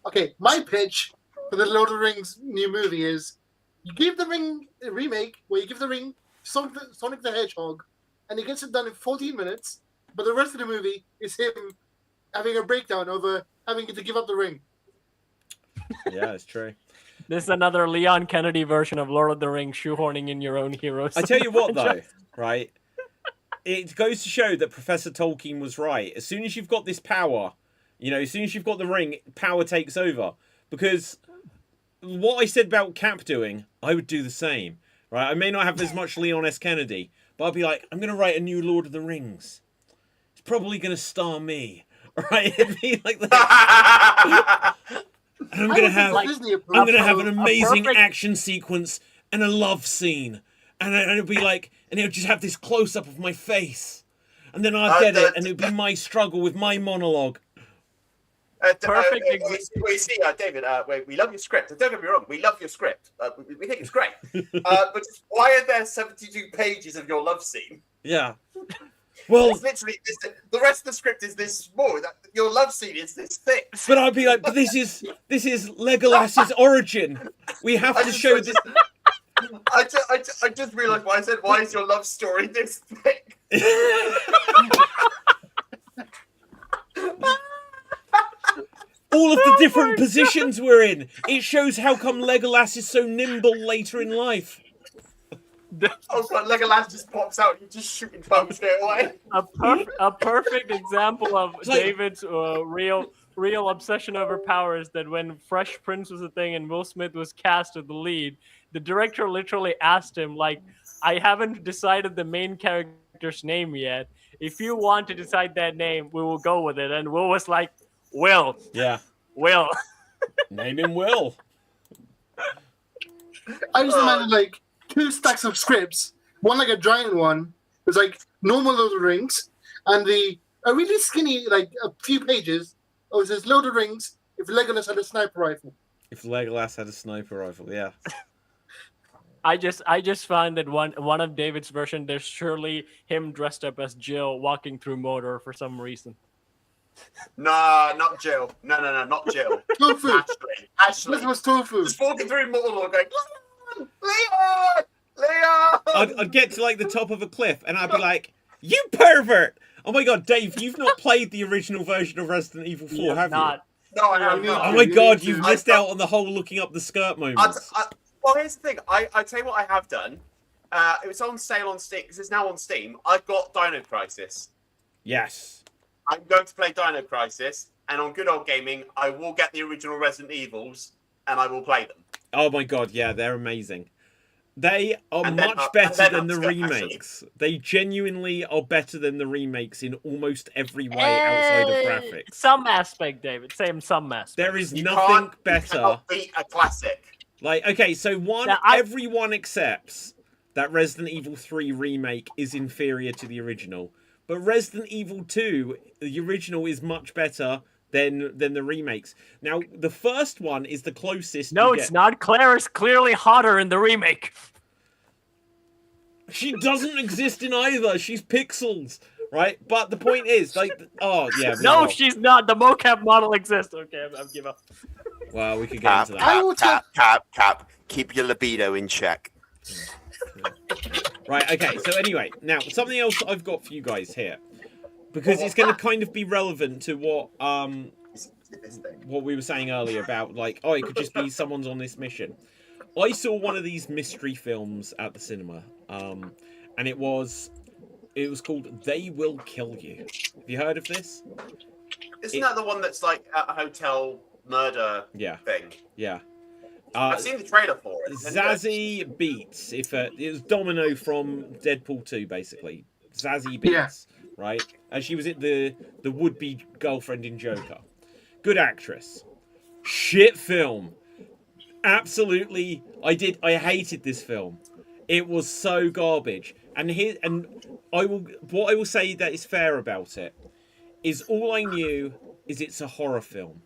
Okay, my pitch for the Lord of the Rings new movie is you give the ring a remake where you give the ring Sonic the Hedgehog and he gets it done in 14 minutes, but the rest of the movie is him having a breakdown over having to give up the ring. Yeah, it's true. This is another Leon Kennedy version of Lord of the Rings, shoehorning in your own heroes. I tell you what, though, right? It goes to show that Professor Tolkien was right. As soon as you've got this power, as soon as you've got the ring, power takes over. Because what I said about Cap doing, I would do the same. right? I may not have as much Leon S. Kennedy, but I'll be like, I'm going to write a new Lord of the Rings. It's probably going to star me, right? It'd be like that. And I'm going to have, an amazing action sequence and a love scene. And it'll be like, and it'll just have this close up of my face. And then I'll get it, and it'll be my struggle with my monologue. Perfect. David, we love your script. Don't get me wrong, we love your script. We think it's great. But why are there 72 pages of your love scene? Yeah. Well, it's literally the rest of the script is this small. Your love scene is this thick. But I'd be like, but this is Legolas's origin. We have to show this. I just realised why I said, why is your love story this thick? All of the different positions we're in. It shows how come Legolas is so nimble later in life. Oh god, Legolas just pops out and you're just shooting thumbs straight away. A perfect example of David's real obsession over power is that when Fresh Prince was a thing and Will Smith was cast as the lead, the director literally asked him, like, I haven't decided the main character's name yet. If you want to decide that name, we will go with it. And Will was like, Will. Yeah. Will. Name him Will. I just imagine like 2 stacks of scripts, one like a giant one, was like normal Lord of the Rings, and a really skinny, like a few pages. Oh, it says Lord of the Rings if Legolas had a sniper rifle. If Legolas had a sniper rifle, yeah. I just found that one of David's version, there's surely him dressed up as Jill walking through Mordor for some reason. Nah, not Jill. No, not Jill. Tofu. Ashley. This was Tofu. Just walking through Mordor going, Leon! I'd get to like the top of a cliff and I'd be like, you pervert! Oh my god, Dave, you've not played the original version of Resident Evil 4, have you? No, I have not. Oh my god, you've missed out on the whole looking up the skirt moment. Well, here's the thing. I tell you what I have done. It was on sale on Steam, because it's now on Steam. I've got Dino Crisis. Yes. I'm going to play Dino Crisis, and on Good Old Gaming, I will get the original Resident Evils, and I will play them. Oh my god, yeah, they're amazing. They are much better than the remakes. They genuinely are better than the remakes in almost every way outside of graphics. Some aspect, David. Say in some aspect. There is nothing better. You cannot beat a classic. Like, okay, so everyone accepts that Resident Evil 3 remake is inferior to the original. But Resident Evil 2, the original, is much better than the remakes. Now, the first one is the closest. No, it's not. Claire is clearly hotter in the remake. She doesn't exist in either. She's pixels, right? But the point is, like, oh yeah. No, she's not. The mocap model exists. Okay, I've given up. Well, we could get into that. Cap. Keep your libido in check. Right. Okay. So anyway, now something else I've got for you guys here, because it's going to kind of be relevant to what we were saying earlier about, like, oh, it could just be someone's on this mission. I saw one of these mystery films at the cinema, and it was called They Will Kill You. Have you heard of this? Isn't that the one that's like a hotel murder thing? Yeah. I've seen the trailer for it. Zazie Beetz. It was Domino from Deadpool 2, basically. Zazie Beetz, right? And she was the would-be girlfriend in Joker. Good actress. Shit film. Absolutely, I hated this film. It was so garbage. What I will say that is fair about it is all I knew is it's a horror film.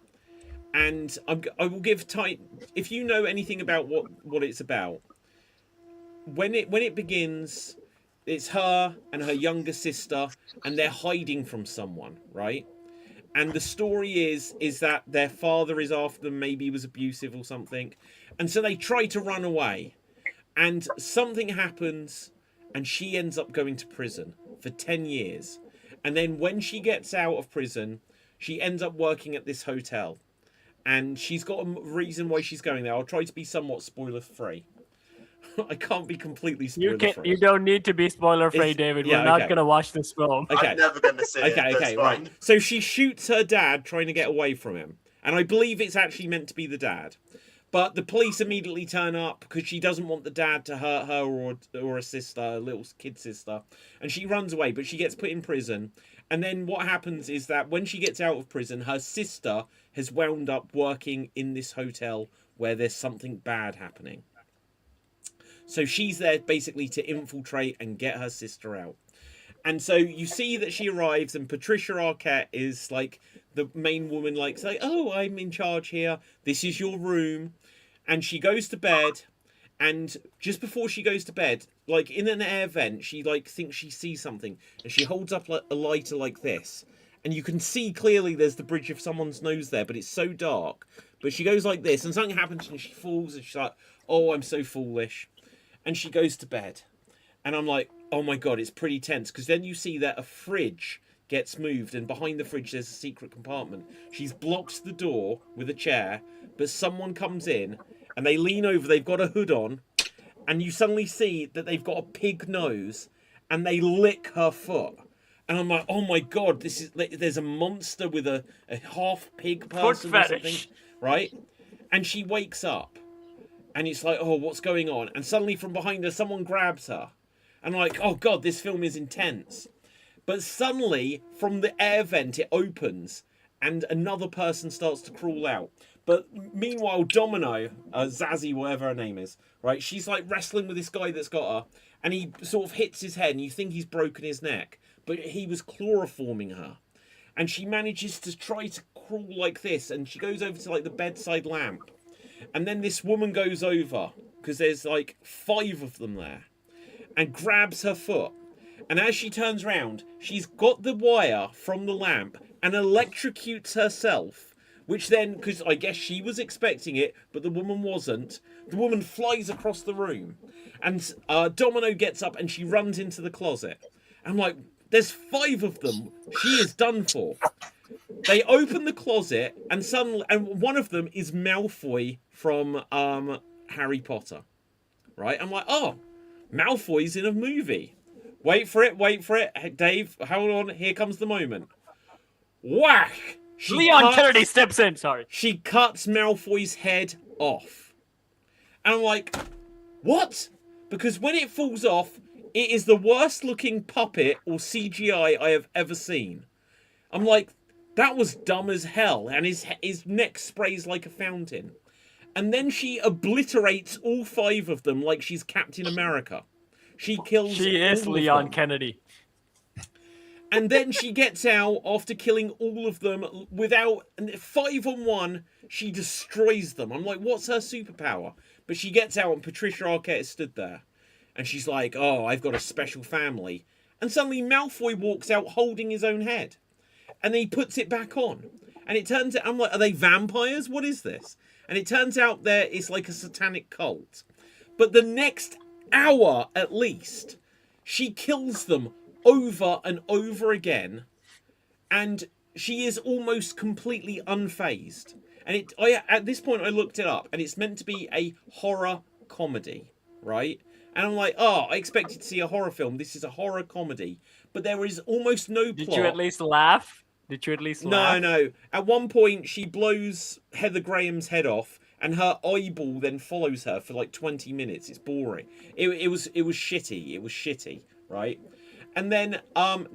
And I will give time. If you know anything about what it's about, when it begins, it's her and her younger sister, and they're hiding from someone, right? And the story is that their father is after them, maybe he was abusive or something, and so they try to run away, and something happens, and she ends up going to prison for 10 years, and then when she gets out of prison, she ends up working at this hotel. And she's got a reason why she's going there. I'll try to be somewhat spoiler-free. I can't be completely spoiler-free. You don't need to be spoiler-free, David. We're not going to watch this film. Okay. I'm never going to see it. Okay, right. So she shoots her dad trying to get away from him. And I believe it's actually meant to be the dad. But the police immediately turn up because she doesn't want the dad to hurt her or a sister, a little kid sister. And she runs away, but she gets put in prison. And then what happens is that when she gets out of prison, her sister has wound up working in this hotel where there's something bad happening. So she's there basically to infiltrate and get her sister out. And so you see that she arrives, and Patricia Arquette is like the main woman, like, say, oh, I'm in charge here. This is your room. And she goes to bed. And just before she goes to bed, like in an air vent, she like thinks she sees something. And she holds up a lighter like this. And you can see clearly there's the bridge of someone's nose there, but it's so dark. But she goes like this, and something happens, and she falls, and she's like, oh, I'm so foolish. And she goes to bed. And I'm like, oh my God, it's pretty tense. Because then you see that a fridge gets moved, and behind the fridge there's a secret compartment. She's blocked the door with a chair, but someone comes in, and they lean over, they've got a hood on, and you suddenly see that they've got a pig nose, and they lick her foot. And I'm like, oh my God, there's a monster with a half pig person or something, right? And she wakes up, and it's like, oh, what's going on? And suddenly from behind her, someone grabs her. And I'm like, oh God, this film is intense. But suddenly, from the air vent, it opens, and another person starts to crawl out. But meanwhile, Domino, Zazzy, whatever her name is, right? She's like wrestling with this guy that's got her, and he sort of hits his head, and you think he's broken his neck. But he was chloroforming her. And she manages to try to crawl like this, and she goes over to like the bedside lamp. And then this woman goes over, because there's like 5 of them there, and grabs her foot. And as she turns round, she's got the wire from the lamp and electrocutes herself, which then, because I guess she was expecting it, but the woman wasn't, the woman flies across the room. And Domino gets up and she runs into the closet. I'm like, there's 5 of them. She is done for. They open the closet, and suddenly, and one of them is Malfoy from Harry Potter. Right? I'm like, oh, Malfoy's in a movie. Wait for it. Hey, Dave, hold on. Here comes the moment. Whack! Leon Kennedy steps in. Sorry. She cuts Malfoy's head off. And I'm like, what? Because when it falls off, it is the worst looking puppet or CGI I have ever seen. I'm like, that was dumb as hell. And his neck sprays like a fountain. And then she obliterates all 5 of them like she's Captain America. She kills. She is Leon Kennedy. And then she gets out after killing all of them without 5 on 1. She destroys them. I'm like, what's her superpower? But she gets out, and Patricia Arquette stood there, and she's like, oh, I've got a special family. And suddenly Malfoy walks out holding his own head, and then he puts it back on. And it turns out, I'm like, are they vampires? What is this? And it turns out there is like a satanic cult. But the next hour at least, she kills them over and over again, and she is almost completely unfazed. And at this point I looked it up, and it's meant to be a horror comedy, right? And I'm like, oh, I expected to see a horror film. This is a horror comedy, but there is almost no plot. Did you at least laugh? No. At one point, she blows Heather Graham's head off, and her eyeball then follows her for like 20 minutes. It's boring. It was shitty. It was shitty, right? And then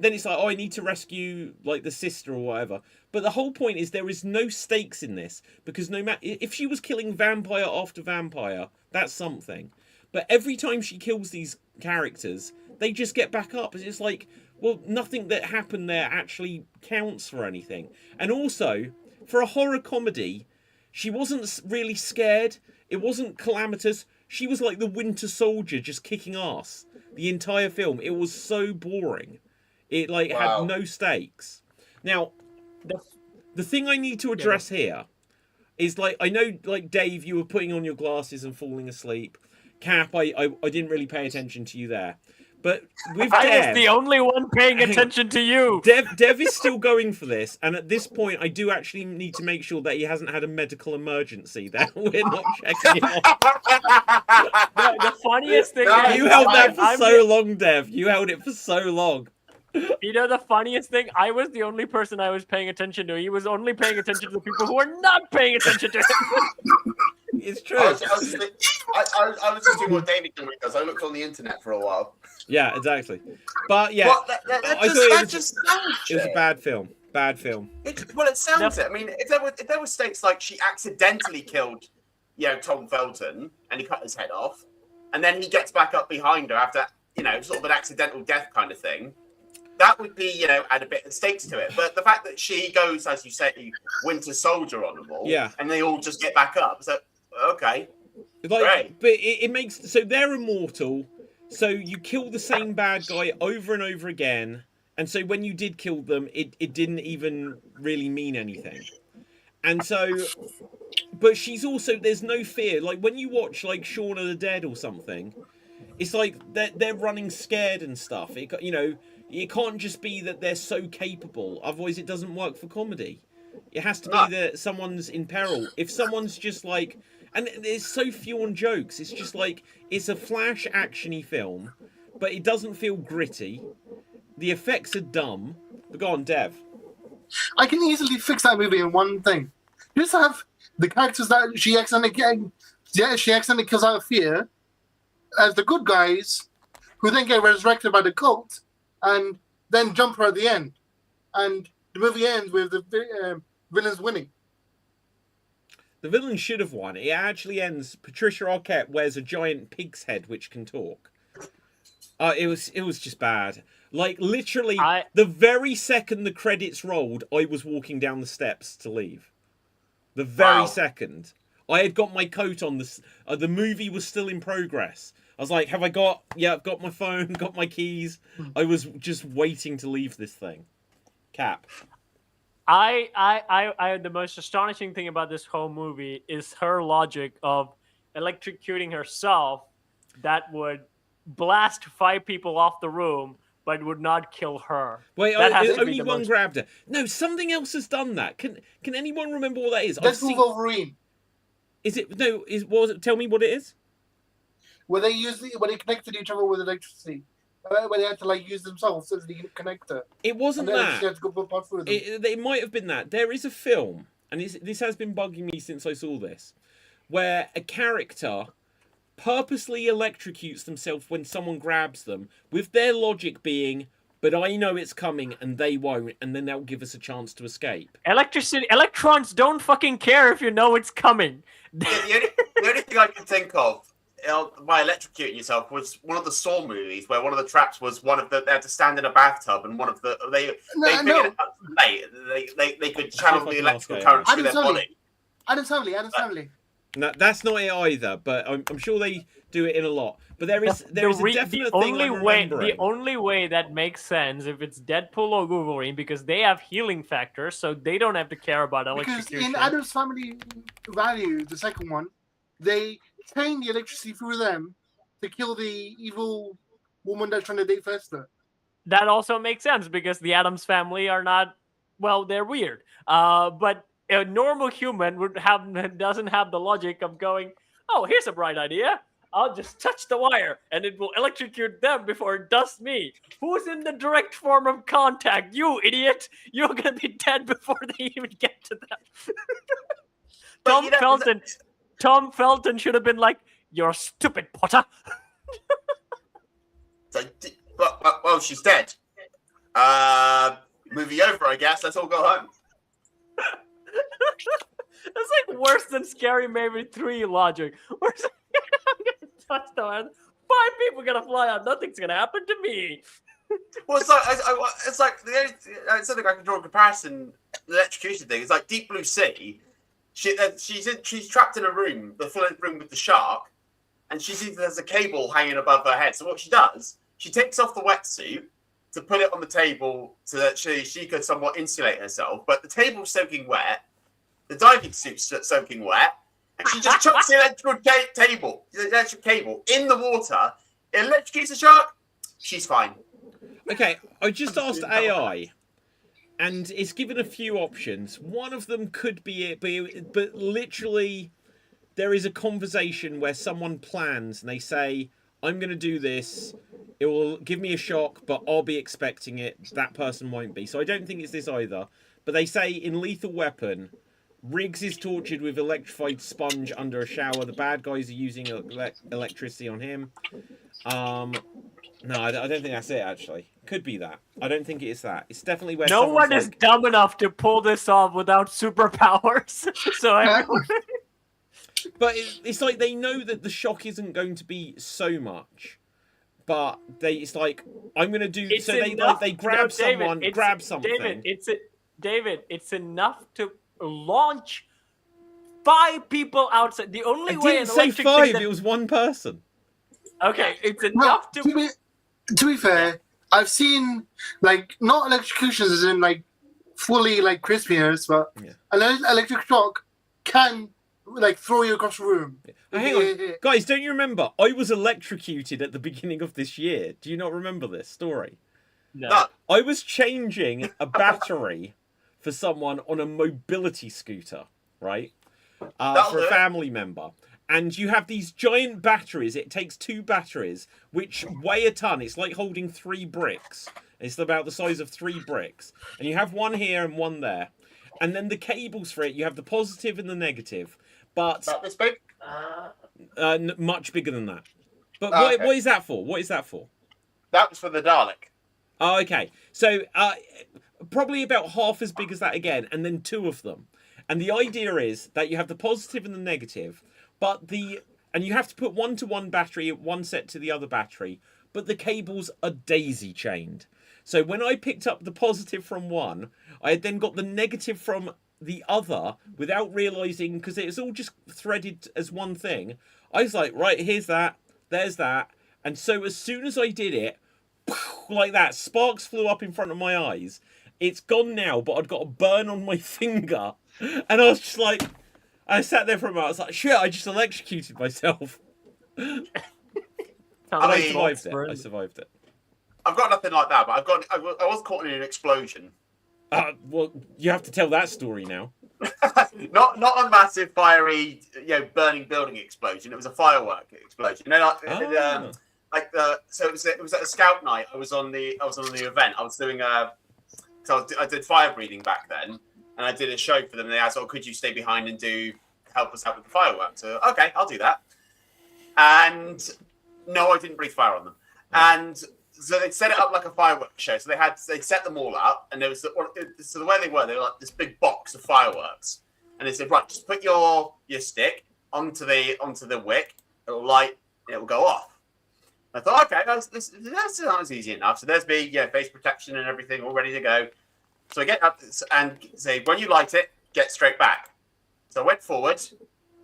it's like, oh, I need to rescue like the sister or whatever. But the whole point is there is no stakes in this, because no matter if she was killing vampire after vampire, that's something. But every time she kills these characters, they just get back up. It's like, well, nothing that happened there actually counts for anything. And also, for a horror comedy, she wasn't really scared. It wasn't calamitous. She was like the Winter Soldier, just kicking ass the entire film. It was so boring. It like had no stakes. Now, the thing I need to address here is, like, I know, like, Dave, you were putting on your glasses and falling asleep. Cap, I didn't really pay attention to you there. But with Dev, I was the only one paying attention to you. Dev is still going for this, and at this point, I do actually need to make sure that he hasn't had a medical emergency. That we're not checking him off. The funniest thing You held that for so long, Dev. You held it for so long. You know the funniest thing? I was the only person I was paying attention to. He was only paying attention to the people who were not paying attention to him. It's true. I was just doing what David does. I looked on the internet for a while. Yeah, exactly. But yeah, Well, that I just, thought that it just was sounds a bad film. Bad film. Well, it sounds it. I mean, if there were stakes like she accidentally killed, Tom Felton and he cut his head off, and then he gets back up behind her after, sort of an accidental death kind of thing, that would be, add a bit of stakes to it. But the fact that she goes, as you say, Winter Soldier on them all, and they all just get back up, so okay, great. But it makes so they're immortal. So you kill the same bad guy over and over again. And so when you did kill them, it didn't even really mean anything. And so, but she's also, there's no fear. Like when you watch like Shaun of the Dead or something, it's like they're running scared and stuff. It can't just be that they're so capable. Otherwise it doesn't work for comedy. It has to be that someone's in peril. If someone's just like, and there's so few on jokes. It's just like, it's a flash actiony film, but it doesn't feel gritty. The effects are dumb. But go on, Dev. I can easily fix that movie in one thing. Just have the characters that she accidentally kills out of fear as the good guys, who then get resurrected by the cult, and then jump her at the end. And the movie ends with the villains winning. The villain should have won. It actually ends. Patricia Arquette wears a giant pig's head which can talk. It was just bad. Like literally, the very second the credits rolled, I was walking down the steps to leave. The very second, I had got my coat on. The movie was still in progress. I was like, I've got my phone, got my keys. I was just waiting to leave this thing. Cap. The most astonishing thing about this whole movie is her logic of electrocuting herself that would blast 5 people off the room but would not kill her. Wait, only one grabbed her. No, something else has done that. Can anyone remember what that is? Wolverine. Is it no? What was it? Tell me what it is. Where they connected each other with electricity. Where they had to use themselves as the connector. It wasn't that. Had to go through them. It might have been that. There is a film, and this has been bugging me since I saw this, where a character purposely electrocutes themselves when someone grabs them, with their logic being, but I know it's coming and they won't, and then they'll give us a chance to escape. Electrons don't fucking care if you know it's coming. The only thing I can think of by electrocuting yourself was one of the Saw movies where one of the traps was they had to stand in a bathtub, and one of the they could channel the electrical current through their body. Adam's Family. No, that's not it either, but I'm sure they do it in a lot. But there is a definite thing I'm remembering. The only way that makes sense if it's Deadpool or Wolverine, because they have healing factors, so they don't have to care about electrocution. Because in Adam's Family Value, the second one, they chain the electricity through them to kill the evil woman that's trying to date Fester. That also makes sense because the Addams Family are not, well, they're weird. But a normal human doesn't have the logic of going, oh, here's a bright idea. I'll just touch the wire and it will electrocute them before it does me. Who's in the direct form of contact? You idiot! You're gonna be dead before they even get to them. Tom Felton should have been like, "You're stupid, Potter." Well, she's dead. Movie over, I guess. Let's all go home. That's like worse than Scary Movie 3 logic. I'm gonna touch the wire. 5 people gonna fly out. Nothing's gonna happen to me. Well, it's like something I can draw a comparison. The electrocution thing. It's like Deep Blue Sea. She's trapped in a room, the full room with the shark, and she sees there's a cable hanging above her head. So what she does, she takes off the wetsuit to put it on the table so that she could somewhat insulate herself. But the table's soaking wet, the diving suit's soaking wet, and she just chucks the electrical cable in the water. It electrocutes the shark. She's fine. Okay, I just asked AI. And it's given a few options. One of them could be it, but literally there is a conversation where someone plans and they say, I'm going to do this. It will give me a shock, but I'll be expecting it. That person won't be. So I don't think it's this either. But they say in Lethal Weapon, Riggs is tortured with electrified sponge under a shower. The bad guys are using electricity on him. No, I don't think that's it, actually. Could be that. I don't think it is that. It's definitely where No someone's one is like... dumb enough to pull this off without superpowers. So everyone... But it's like they know that the shock isn't going to be so much. But it's like, I'm going to do... It's so enough. they grab someone, David, grab something. David, it's enough to launch 5 people outside. The only I way didn't an say electric 5, thing it was one person. Okay, it's Well, enough to be fair, I've seen like not electrocutions as in like fully like crispiness, but an electric shock can like throw you across the room. Hang on, guys, don't you remember? I was electrocuted at the beginning of this year. Do you not remember this story? No. I was changing a battery for someone on a mobility scooter, right? For a family member. And you have these giant batteries. It takes 2 batteries, which weigh a ton. It's like holding 3 bricks. It's about the size of 3 bricks. And you have one here and one there. And then the cables for it, you have the positive and the negative. But About this big? much bigger than that. But Okay. what is that for? What is that for? That was for the Dalek. Oh, okay. So probably about half as big as that again, and then 2 of them. And the idea is that you have the positive and the negative, and you have to put 1 to 1 battery, one set to the other battery, but the cables are daisy chained. So when I picked up the positive from one, I had then got the negative from the other without realizing, because it was all just threaded as one thing. I was like, right, here's that, there's that. And so as soon as I did it, like that, sparks flew up in front of my eyes. It's gone now, but I'd got a burn on my finger. And I was just like, I sat there for a moment. I was like, shit, I just electrocuted myself. And I survived it. I've got nothing like that, but I was caught in an explosion. Well, you have to tell that story now. not a massive fiery, burning building explosion. It was a firework explosion. So it was at a scout night. I was on the event. I was doing I did fire breathing back then, and I did a show for them. They asked, could you stay behind and help us out with the fireworks? So, okay, I'll do that. And no, I didn't breathe fire on them. And so they set it up like a fireworks show. So they set them all up, and there was so the way they were like this big box of fireworks, and they said, right, just put your stick onto the wick. It'll light. It will go off. I thought, okay, that sounds easy enough. So there's me, face protection and everything all ready to go. So I get up and say, when you light it, get straight back. So I went forward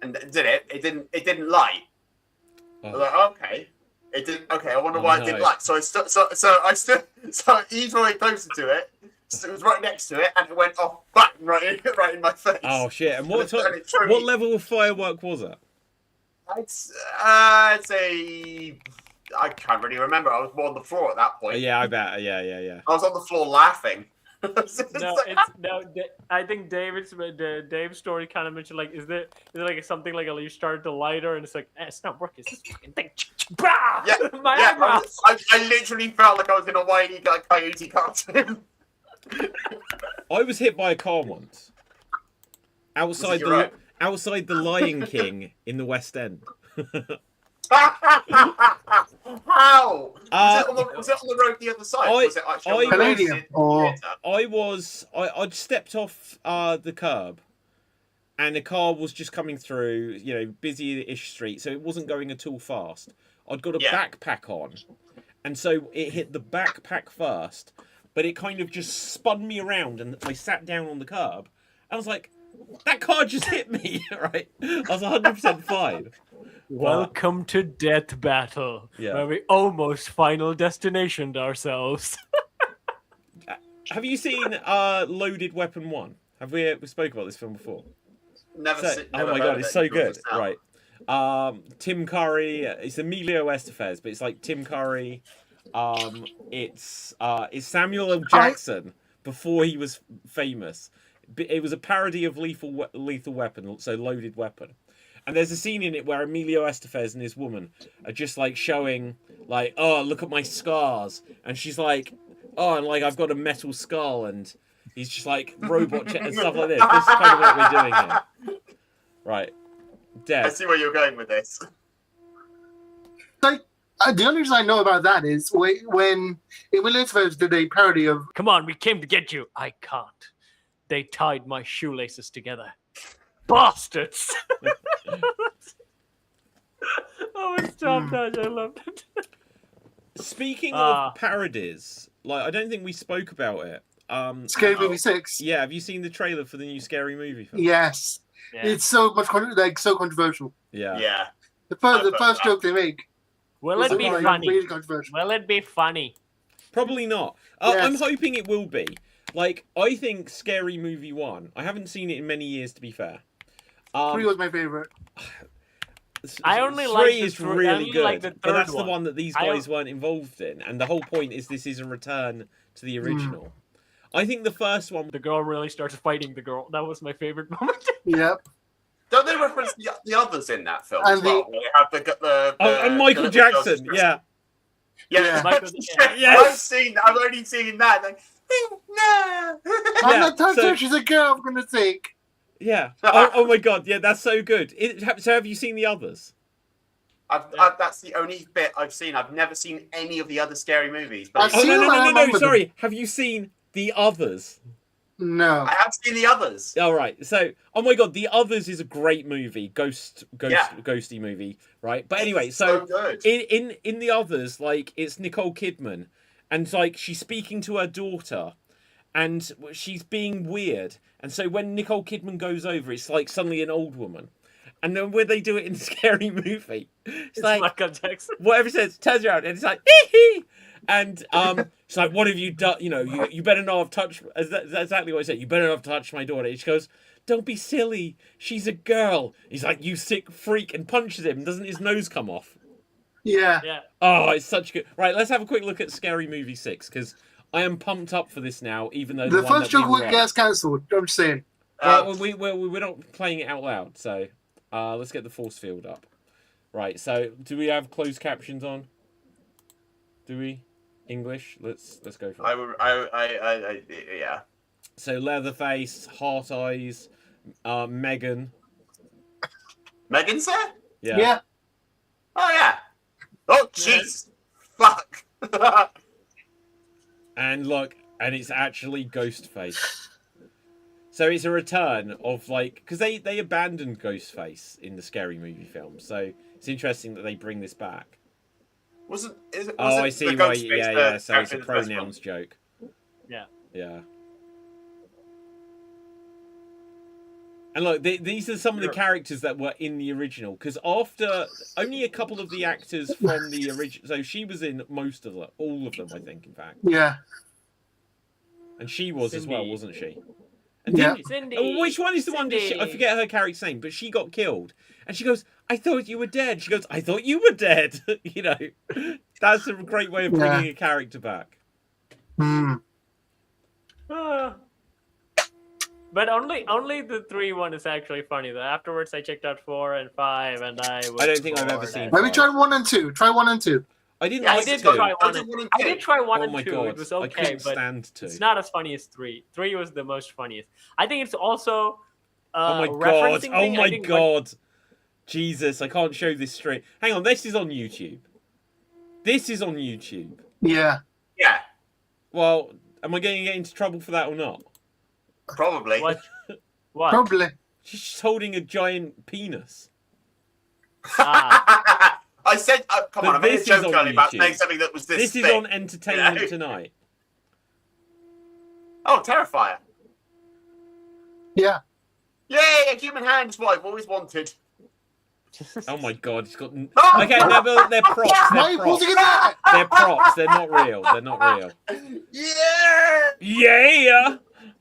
and did it. It didn't light. I was like, okay. It didn't. Okay, I wonder why it didn't light. So I stood. So I eased my way closer to it. So it was right next to it, and it went off, bang, right in my face. Oh shit! And what level of firework was it? I'd say I can't really remember. I was more on the floor at that point. Yeah, I bet. Yeah. I was on the floor laughing. I think Dave's story kind of mentioned is there like something like you started the lighter and it's like it's not working. It's this fucking thing. Yeah, I literally felt like I was in a Wile E. Coyote cartoon. I was hit by a car once outside the Lion King in the West End. How? Was it on the road the other side? Was it actually on the road? I'd stepped off the curb, and the car was just coming through, busy-ish street, so it wasn't going at all fast. I'd got a backpack on, and so it hit the backpack first, but it kind of just spun me around, and I sat down on the curb. I was like, that car just hit me, right? I was 100% fine. Welcome to Death Battle, where we almost final destinationed ourselves. Have you seen Loaded Weapon 1? Have we spoke about this film before? Never oh my god, it's so good. Right. Tim Curry, it's Emilio Estevez, but it's like Tim Curry. It's Samuel L. Jackson before he was famous. It was a parody of Lethal Weapon, so Loaded Weapon. And there's a scene in it where Emilio Estevez and his woman are just showing oh, look at my scars. And she's like, oh, and I've got a metal skull. And He's just like robot and stuff like this. This is kind of what we're doing here. Right. I Dev. see where you're going with this. Like, the only reason I know about that is when Infamous did a parody of. Come on, we came to get you. I can't. They tied my shoelaces together. Bastards! Oh, it's top notch. I loved it. Speaking of parodies, like I don't think we spoke about it. Scary Movie 6. Yeah, have you seen the trailer for the new Scary Movie film? Yes. Yeah. It's so much so controversial. Yeah. Yeah. The first joke they make. Will it be like, funny? really controversial. Will it be funny? Probably not. Yes. I'm hoping it will be. Like, I think Scary Movie 1, I haven't seen it in many years, to be fair. 3 was my favorite. I only 3 like the is three- I really only good, like the but third that's the one. one that these I guys don't- weren't involved in, and the whole point is this is a return to the original. I think the first one... The girl really starts fighting the girl. That was my favorite moment. Yep. Don't they reference the others in that film And as well? Where they have the and Michael the Jackson, girls- yeah. Yeah, Michael- Yes. I've only seen that. Like, no. I'm Yeah, not touching so- her. She's a girl, for goodness sake. Yeah. Oh my god, yeah, that's so good. So have you seen the others? That's the only bit I've seen. I've never seen any of the other scary movies. I've But Oh, seen no, them, I no, remember them. sorry. Have you seen the others? No. I have seen the others. All right. So, oh my god, the others is a great movie, ghosty movie, right? But anyway, It's so good. in the others, like it's Nicole Kidman, and like she's speaking to her daughter, and she's being weird, and so when Nicole Kidman goes over, it's like suddenly an old woman, and then when they do it in Scary Movie, it's like Michael Jackson. whatever it says, turns around and it's like, hee. And she's like, what have you done? You know, you better not have touched. That's exactly what I said. You better not have touched my daughter. And she goes, don't be silly. She's a girl. He's like, you sick freak, and punches him. Doesn't his nose come off? Yeah. Yeah. Oh, it's such good. Right, let's have a quick look at Scary Movie 6 because I am pumped up for this now. Even though The one first that we joke all gets like. cancelled. I'm just saying. Well, we're not playing it out loud, so let's get the force field up. Right, so do we have closed captions on? Do we? English? Let's go for it. Yeah. So Leatherface, Heart Eyes, Megan. Megan's there? Yeah. Oh yeah. Oh jeez. Fuck. And look, and it's actually Ghostface. So it's a return of like, because they abandoned Ghostface in the Scary Movie film. So it's interesting that they bring this back. I see why. Yeah. So it's a pronouns joke. Yeah. Yeah. And look, these are some of the characters that were in the original. Because after only a couple of the actors from the original, so she was in most of them, all of them, I think, in fact. Yeah. And she was as well, Cindy. wasn't she? And Yeah. Cindy. which one is the one that I Cindy. forget her character's name, but she got killed. And she goes, I thought you were dead. She goes, I thought you were dead. You know, that's a great way of bringing a character back. Hmm. But only the 3 one is actually funny. Though afterwards, I checked out 4 and 5, and I don't think I've ever seen Maybe try 1 and 2. Try 1 and 2. I didn't Yeah, like I did two. try I one. did one and I two. did try 1 Oh and my 2. god, It was I okay, couldn't but stand two. it's not as funny as 3. 3 was the most funniest. I think it's also Oh my god! referencing Oh thing, I my think, god! Jesus, I can't show this straight. Hang on, this is on YouTube. This is on YouTube. Yeah. Yeah, Well, am I going to get into trouble for that or not? probably. What? What? Probably. She's just holding a giant penis. Ah. I said, come But on, I made a this is joke on earlier about YouTube. saying something that was this This is thick. on Entertainment Yeah. Tonight. Oh, Terrifier. Yeah. Yay, a human hand is what I've always wanted. Oh my god, it's got. Oh! Okay, no, they're props. Why are They're you props. putting it there? They're props. They're not real. They're not real. Yeah! Yeah.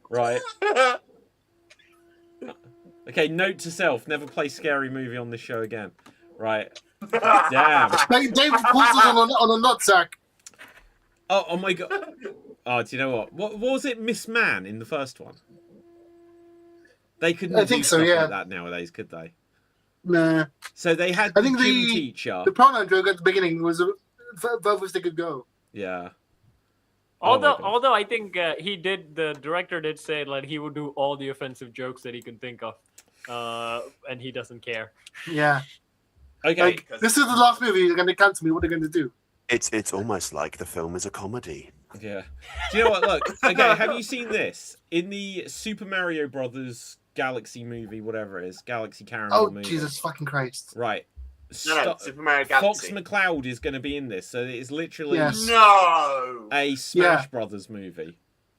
Right. Okay. Note to self: never play Scary Movie on this show again. Right. Damn. Like, David pulls it on a nutsack. Oh my god. Oh, do you know what? What was it, Miss Man in the first one? They couldn't I do think so, stuff yeah. like that nowadays, could they? Nah. So they had I the think gym the- teacher. The pronoun joke at the beginning was furthest they could go. Yeah. Although I think the director did say like he would do all the offensive jokes that he can think of, and he doesn't care. Yeah. Okay. Like, this is the last movie you're going to cancel me. What are they going to do? It's almost like the film is a comedy. Yeah. Do you know what? Look. Okay. Have you seen this in the Super Mario Brothers Galaxy movie, whatever it is, Galaxy Caramel Oh, movie? Jesus fucking Christ. Right. No, Super Mario Fox Galaxy. McCloud is going to be in this, so it's literally Yes. No! a Smash Brothers movie.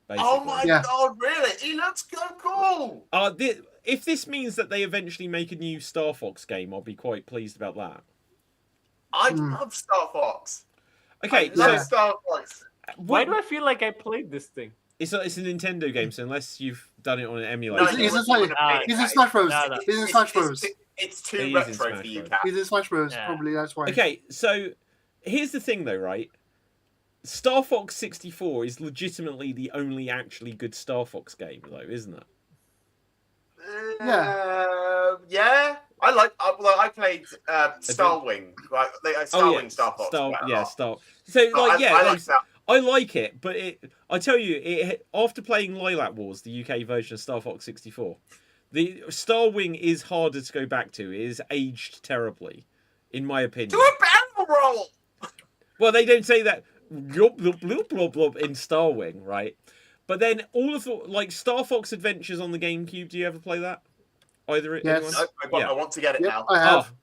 Basically. Oh my god, really? He looks so cool! If this means that they eventually make a new Star Fox game, I'll be quite pleased about that. I love Star Fox. Okay, I love so Star Fox. Why do I feel like I played this thing? it's a Nintendo game, so unless you've done it on an emulator, No, He's in Nah, Smash Bros. nah. He's in Smash Bros. It's It too is in retro Smash for you, Bros. Cat. He's in Smash Bros. Yeah. Probably, that's why. okay, so here's the thing, though, right? Star Fox 64 is legitimately the only actually good Star Fox game, though, isn't it? Yeah. I played Starwing. Like Starwing Star Fox. quite a lot. Star. So, So like, I like that. I like it, but I tell you, after playing Lilac Wars, the UK version of Star Fox 64, the Star Wing is harder to go back to. It is aged terribly, in my opinion. Do a barrel roll! Well, they don't say that glub, glub, glub, glub, glub in Star Wing, right? But then all of the, like, Star Fox Adventures on the GameCube, do you ever play that? Either Yes. anyone? No, Yeah. I want to get it Yep, now. I have. Oh,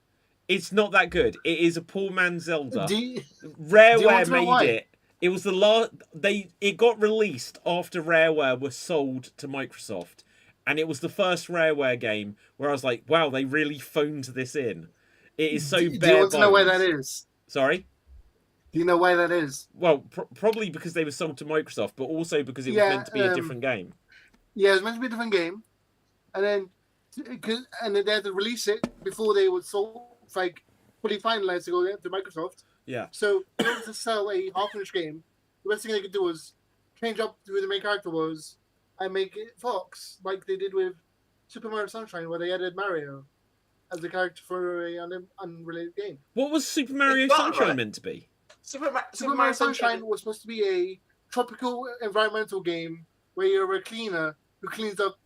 it's not that good. It is a poor man's Zelda. Do you Rareware want to know made why? it. It was the last. It got released after Rareware was sold to Microsoft, and it was the first Rareware game where I was like, "Wow, they really phoned this in." It is so do you bare want to know why bones. that is? Sorry. Do you know why that is? Well, probably because they were sold to Microsoft, but also because it was Yeah, meant to be a different game. Yeah, it was meant to be a different game, and then they had to release it before they were sold, like fully finalized to go to Microsoft. Yeah. So in order to sell a half-finished game, the best thing they could do was change up who the main character was and make it Fox, like they did with Super Mario Sunshine, where they added Mario as the character for an unrelated game. What was Super Mario It's not Sunshine right. meant to be? Super Mario Sunshine was supposed to be a tropical environmental game where you're a cleaner who cleans up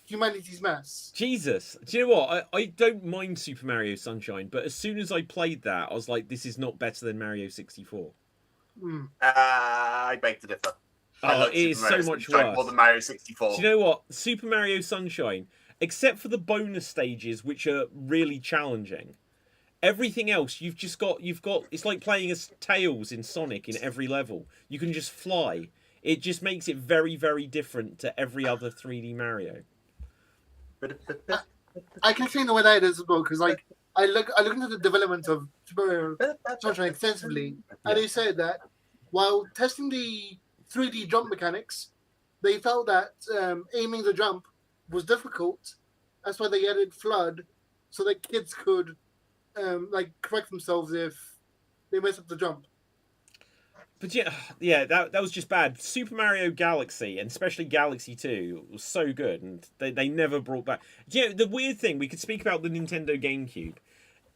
humanity's mess. Jesus. Do you know what? I don't mind Super Mario Sunshine, but as soon as I played that, I was like, this is not better than Mario 64. I beg to differ. I Oh, like it is Super Mario so much Sunshine worse. more than Mario 64. Do you know what? Super Mario Sunshine, except for the bonus stages, which are really challenging, everything else you've got. It's like playing as Tails in Sonic in every level. You can just fly. It just makes it very, very different to every other 3D Mario. I can explain the way that is as well, because like I look into the development of Super Mario Sunshine extensively, and they said that while testing the 3D jump mechanics, they felt that aiming the jump was difficult. That's why they added FLUDD, so that kids could like correct themselves if they mess up the jump. But yeah, that was just bad. Super Mario Galaxy, and especially Galaxy 2, was so good, and they never brought back. You know, the weird thing, we could speak about the Nintendo GameCube.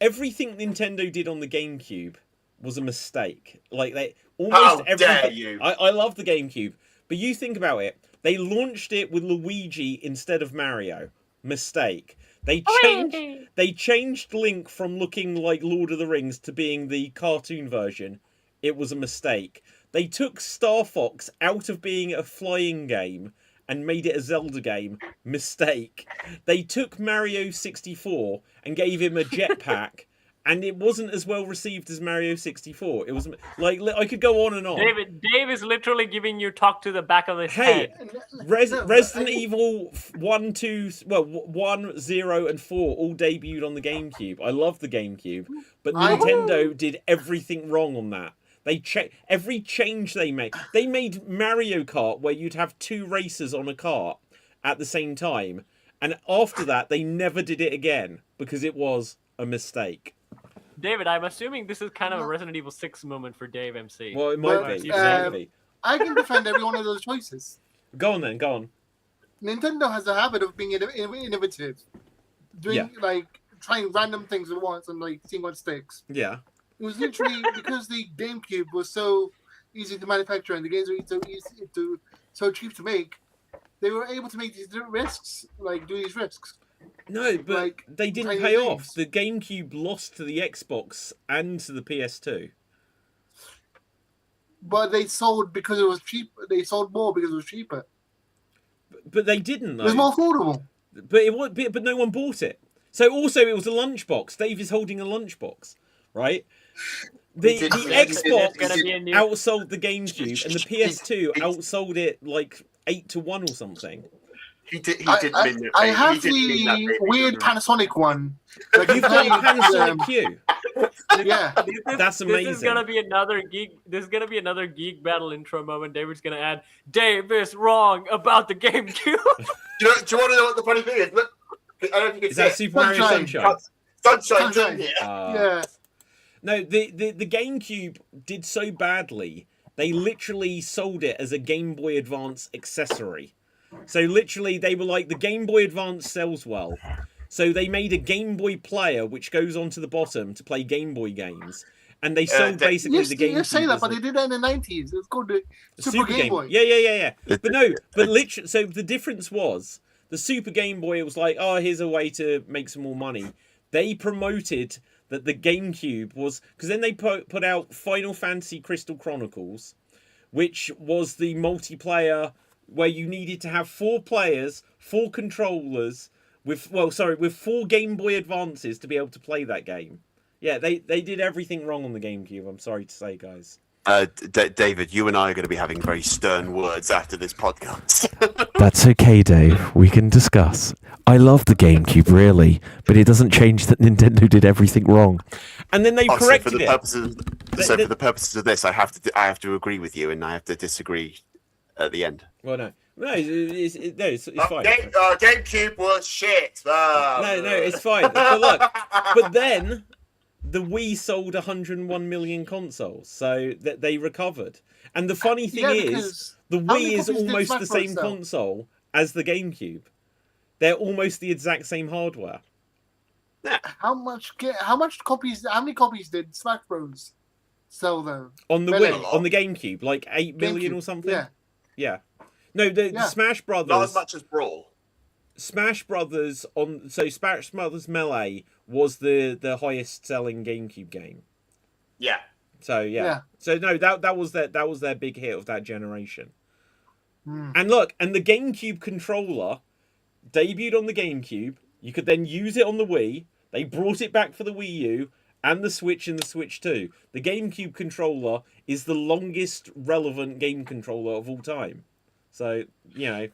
Everything Nintendo did on the GameCube was a mistake. Like, they almost How dare you! I love the GameCube, but you think about it. They launched it with Luigi instead of Mario. Mistake. They changed Link from looking like Lord of the Rings to being the cartoon version. It was a mistake. They took Star Fox out of being a flying game and made it a Zelda game. Mistake. They took Mario 64 and gave him a jetpack, and it wasn't as well received as Mario 64. It was like, I could go on and on. Dave is literally giving you talk to the back of his Hey, head. Resident Evil 1, 0, and 4 all debuted on the GameCube. I love the GameCube, but Nintendo did everything wrong on that. Every change they made. They made Mario Kart where you'd have two racers on a kart at the same time, and after that they never did it again because it was a mistake. David, I'm assuming this is kind of a Resident Evil 6 moment for Dave MC. Well, it might be. I can defend every one of those choices. Go on. Nintendo has a habit of being innovative, doing like trying random things at once and like seeing what sticks. Yeah. It was literally because the GameCube was so easy to manufacture and the games are so cheap to make, they were able to make these risks, like do these risks. No, but Like, they didn't tiny pay things. off. The GameCube lost to the Xbox and to the PS2. But they sold because it was cheap. They sold more because it was cheaper. But they didn't, It was though. more affordable. But no one bought it. So also it was a lunchbox. Dave is holding a lunchbox, right? The Xbox outsold the GameCube, and the PS2 outsold it like 8-1 or something. He didn't mean that. I have He didn't mean that, the baby. weird Panasonic one. Like You've got a Panasonic Q. Yeah. That's amazing. This is gonna be another geek battle intro moment. David's gonna add, Dave is wrong about the GameCube. Do you want to know what the funny thing is? Look, I don't know if you can Is see that it. Super Mario Sunshine? Sunshine's in Sunshine. here. Yeah. No, the GameCube did so badly, they literally sold it as a Game Boy Advance accessory. So literally, they were like, the Game Boy Advance sells well. So they made a Game Boy player, which goes onto the bottom to play Game Boy games. And they sold basically the GameCube. You say that, as but they did that in the 90s. It's called the Super Game Boy. Yeah. But no, but literally, so the difference was, the Super Game Boy, it was like, oh, here's a way to make some more money. They promoted that the GameCube was, because then they put out Final Fantasy Crystal Chronicles, which was the multiplayer where you needed to have 4 players, 4 controllers, with 4 Game Boy Advances to be able to play that game. Yeah, they did everything wrong on the GameCube, I'm sorry to say, guys. David, you and I are going to be having very stern words after this podcast. That's okay, Dave. We can discuss. I love the GameCube, really, but it doesn't change that Nintendo did everything wrong. And then they corrected it. For the purposes of this, I have to agree with you, and I have to disagree at the end. Well, no, it's fine. GameCube was shit. No, it's fine. But look, but then the Wii sold 101 million consoles, so that they recovered. And the funny thing is, the Wii is almost the same console as the GameCube. They're almost the exact same hardware. How many copies did Smash Bros sell though? On the Wii, on the GameCube, like 8 million or something. Yeah. No, the Smash Brothers. Not as much as Brawl. Smash Brothers Smash Brothers Melee was the highest selling GameCube game. Yeah. So So no, that was their big hit of that generation. Mm. And look, and the GameCube controller debuted on the GameCube. You could then use it on the Wii. They brought it back for the Wii U and the Switch and the Switch 2. The GameCube controller is the longest relevant game controller of all time. So, you know.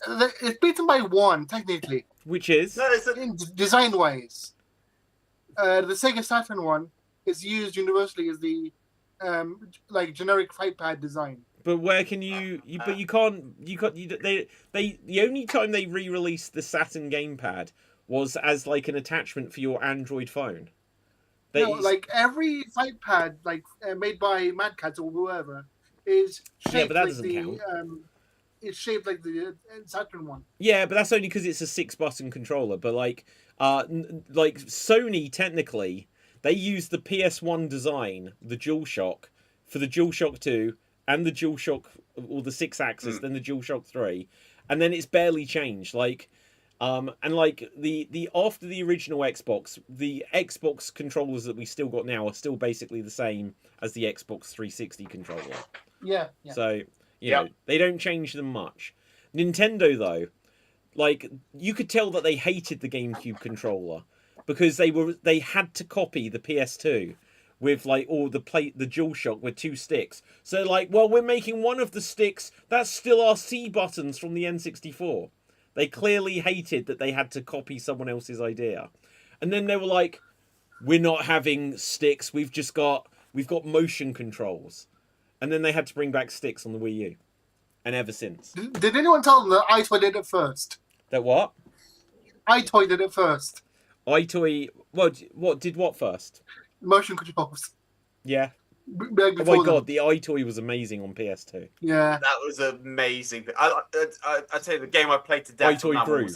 It's beaten by one, technically. Which is? No, Design-wise. The Sega Saturn one is used universally as the generic fight pad design. But where can you the only time they re-released the Saturn gamepad was as like an attachment for your Android phone. Every fight pad made by Mad Catz or whoever is shaped but that doesn't count. It's shaped like the Saturn one. Yeah, but that's only because it's a 6-button controller. But like Sony, technically, they use the PS1 design, the DualShock, for the DualShock 2 and the DualShock, or the 6-axis, then the DualShock 3, and then it's barely changed. And the after the original Xbox, the Xbox controllers that we still got now are still basically the same as the Xbox 360 controller. Yeah. So. You know, they don't change them much. Nintendo, though, you could tell that they hated the GameCube controller because they had to copy the PS2 with the DualShock with 2 sticks. So we're making one of the sticks, that's still our C buttons from the N64. They clearly hated that they had to copy someone else's idea. And then they were like, we're not having sticks, we've got motion controls. And then they had to bring back sticks on the Wii U. And ever since. Did anyone tell them that iToy did it first? That what? iToy did it first. iToy... What did what first? Motion controls. Yeah. Oh my god, the iToy was amazing on PS2. Yeah. That was amazing. I'd say the game I played to death iToy Groove. was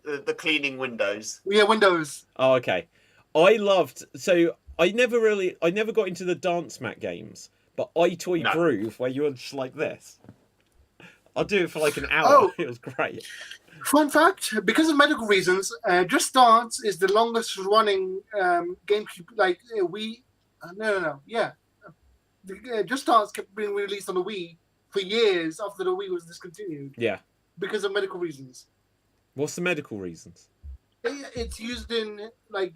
the cleaning windows. Yeah, Windows. Oh, okay. I never got into the Dance Mat games. but iToy No. Groove, where you're just like this. I'll do it for like an hour. Oh. It was great. Fun fact: because of medical reasons, Just Dance is the longest running GameCube. Like Wii. Yeah. Just Dance kept being released on the Wii for years after the Wii was discontinued. Yeah. Because of medical reasons. What's the medical reasons? It's used in like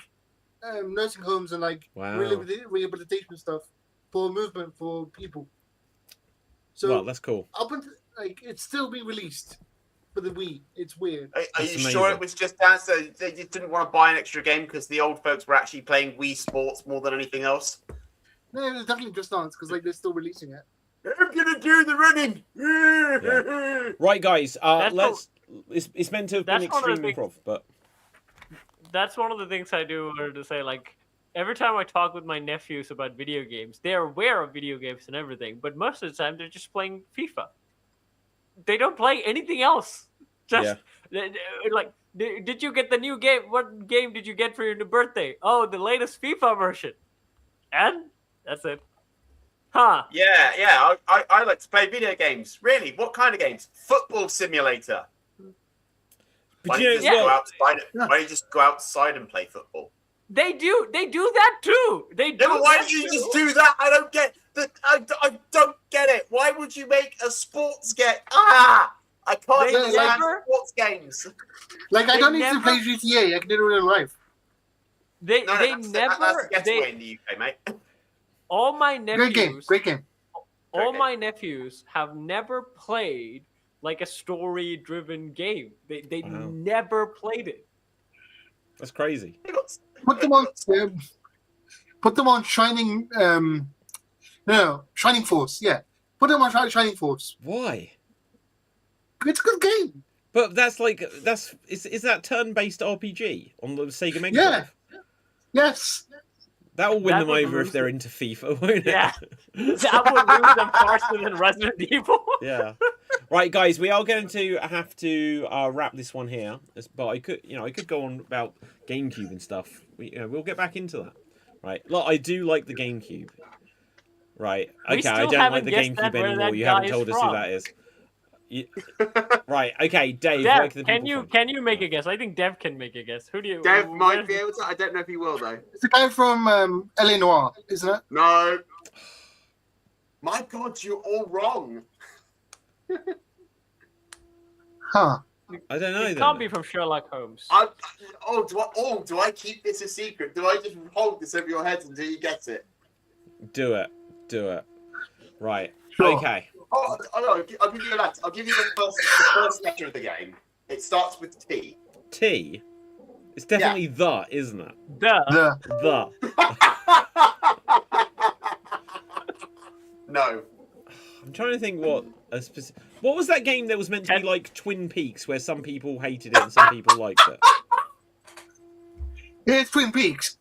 nursing homes and like Wow. rehabilitation stuff for movement for people. So Well, that's cool. up until like it's still being released for the Wii. It's weird. Are That's you sure amazing. it was just Dance? They just didn't want to buy an extra game because the old folks were actually playing Wii Sports more than anything else? No, it's definitely Just Dance because like they're still releasing it. I'm gonna do the running. Right, guys. That's Let's. It's meant to have been that's one of extreme the things- improv, but That's one of the things I do wanted to say. Like every time I talk with my nephews about video games, they're aware of video games and everything, but most of the time they're just playing FIFA. They don't play anything else. Just like, did you get the new game? What game did you get for your new birthday? Oh, the latest FIFA version. And that's it. Huh? Yeah. I like to play video games. Really? What kind of games? Football simulator. but Why you know, don't you just well, go outside? Why don't you just go outside and play football? They do that too. They do. Yeah, but why that don't you too. just do that? I don't get that. I don't get it. Why would you make a sports game? I can't They understand never- sports games. Like I They don't need never- to play GTA. I can do it in real life. They No, they that's never the getaway they in the UK, mate. all my Great game. nephews Great game. all Okay. my nephews have never played like a story driven game. They Wow. never played it. that's crazy. Put them on. Put them on Shining. Shining Force. Yeah. Put them on Shining Force. Why? It's a good game. But that's is that turn-based RPG on the Sega Mega Yeah. Drive? Yes. That will win That them would over if lose they're them. into FIFA, won't it? Yeah. That would lose them faster than Resident Evil. Yeah. Right, guys, we are going to have to wrap this one here. But I could go on about GameCube and stuff. We'll get back into that. Right. Look, I do like the GameCube. Right. We Okay, I still don't like haven't the guessed GameCube that where anymore. that You guy haven't is told us who from. that is. Right. Okay, Dave. where Dev, can the can people you find can you make a guess? I think Dev can make a guess. Who do you? Dev might where's- be able to. I don't know if he will though. It's the guy from L.A. Noire, isn't it? No. My God, you're all wrong. Huh. I don't know. It then. can't be from Sherlock Holmes. Do I keep this a secret? Do I just hold this over your head until you get it? Do it. Right. Sure. Okay. Oh no, I'll give you a letter. I'll give you the first letter of the game. It starts with T. T. It's definitely the, isn't it? Duh. The The. No. I'm trying to think what was that game that was meant to be like Twin Peaks, where some people hated it and some people liked it. It's Twin Peaks.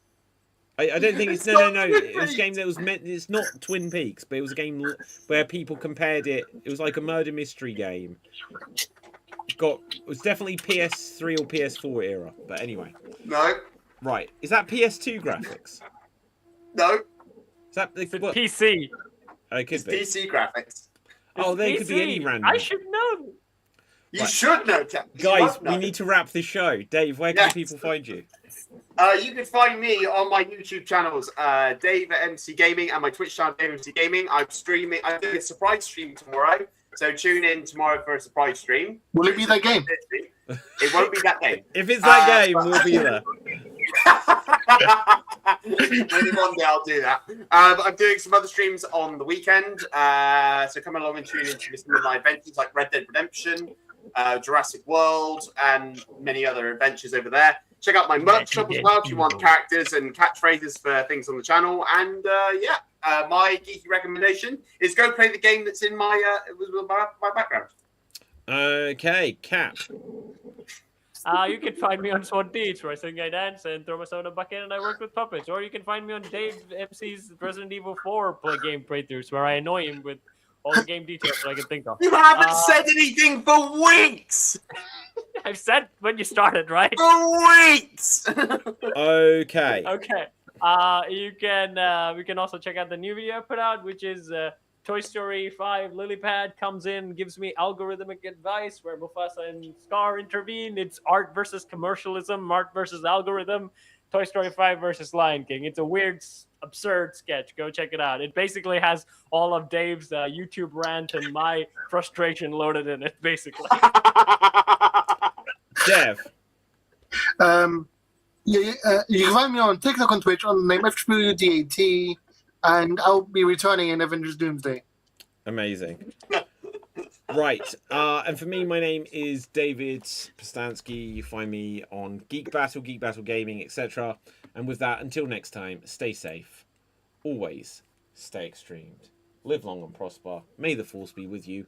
I don't think it's It's no. not It was a Twin game that was meant. It's not Twin Peaks, but it was a game where people compared it. It was like a murder mystery game. It was definitely PS3 or PS4 era. But anyway, No. right. Is that PS2 graphics? No. Is that It's what? PC. It could It's be. PC graphics. Oh, It's they could be any PC. random. I should know. You Right. should know, Cap. You Guys, won't we know. need to wrap this show. Dave, where can Yes. people find you? You can find me on my YouTube channels, Dave at MC Gaming, and my Twitch channel, Dave MC Gaming. I'm doing a surprise stream tomorrow, so tune in tomorrow for a surprise stream. Will it be that game? It won't be that game. If it's that game, but- we'll be there. Maybe one day I'll do that. But I'm doing some other streams on the weekend, so come along and tune into some of my adventures like Red Dead Redemption, Jurassic World, and many other adventures over there. Check out my merch shop as well if you want characters and catchphrases for things on the channel. And my geeky recommendation is go play the game that's in my background. Okay, Cap. You can find me on Swan Teach, where I sing, I dance, and throw myself in a bucket, and I work with puppets. Or you can find me on Dave MC's Resident Evil 4 game playthroughs, where I annoy him with all the game details that I can think of. You haven't said anything for weeks! I've said when you started, right? For weeks! Okay. Okay. You can we can also check out the new video I put out, which is Toy Story 5 Lilypad comes in, gives me algorithmic advice where Mufasa and Scar intervene. It's art versus commercialism, art versus algorithm. Toy Story 5 versus Lion King. It's a weird, absurd sketch. Go check it out. It basically has all of Dave's YouTube rant and my frustration loaded in it, basically. Dev. You can find me on TikTok and Twitch on the name FWDAT, and I'll be returning in Avengers Doomsday. Amazing. Right. And for me, my name is David Postansky. You find me on Geek Battle Gaming, etc. And with that, until next time, stay safe. Always stay extremed. Live long and prosper. May the force be with you.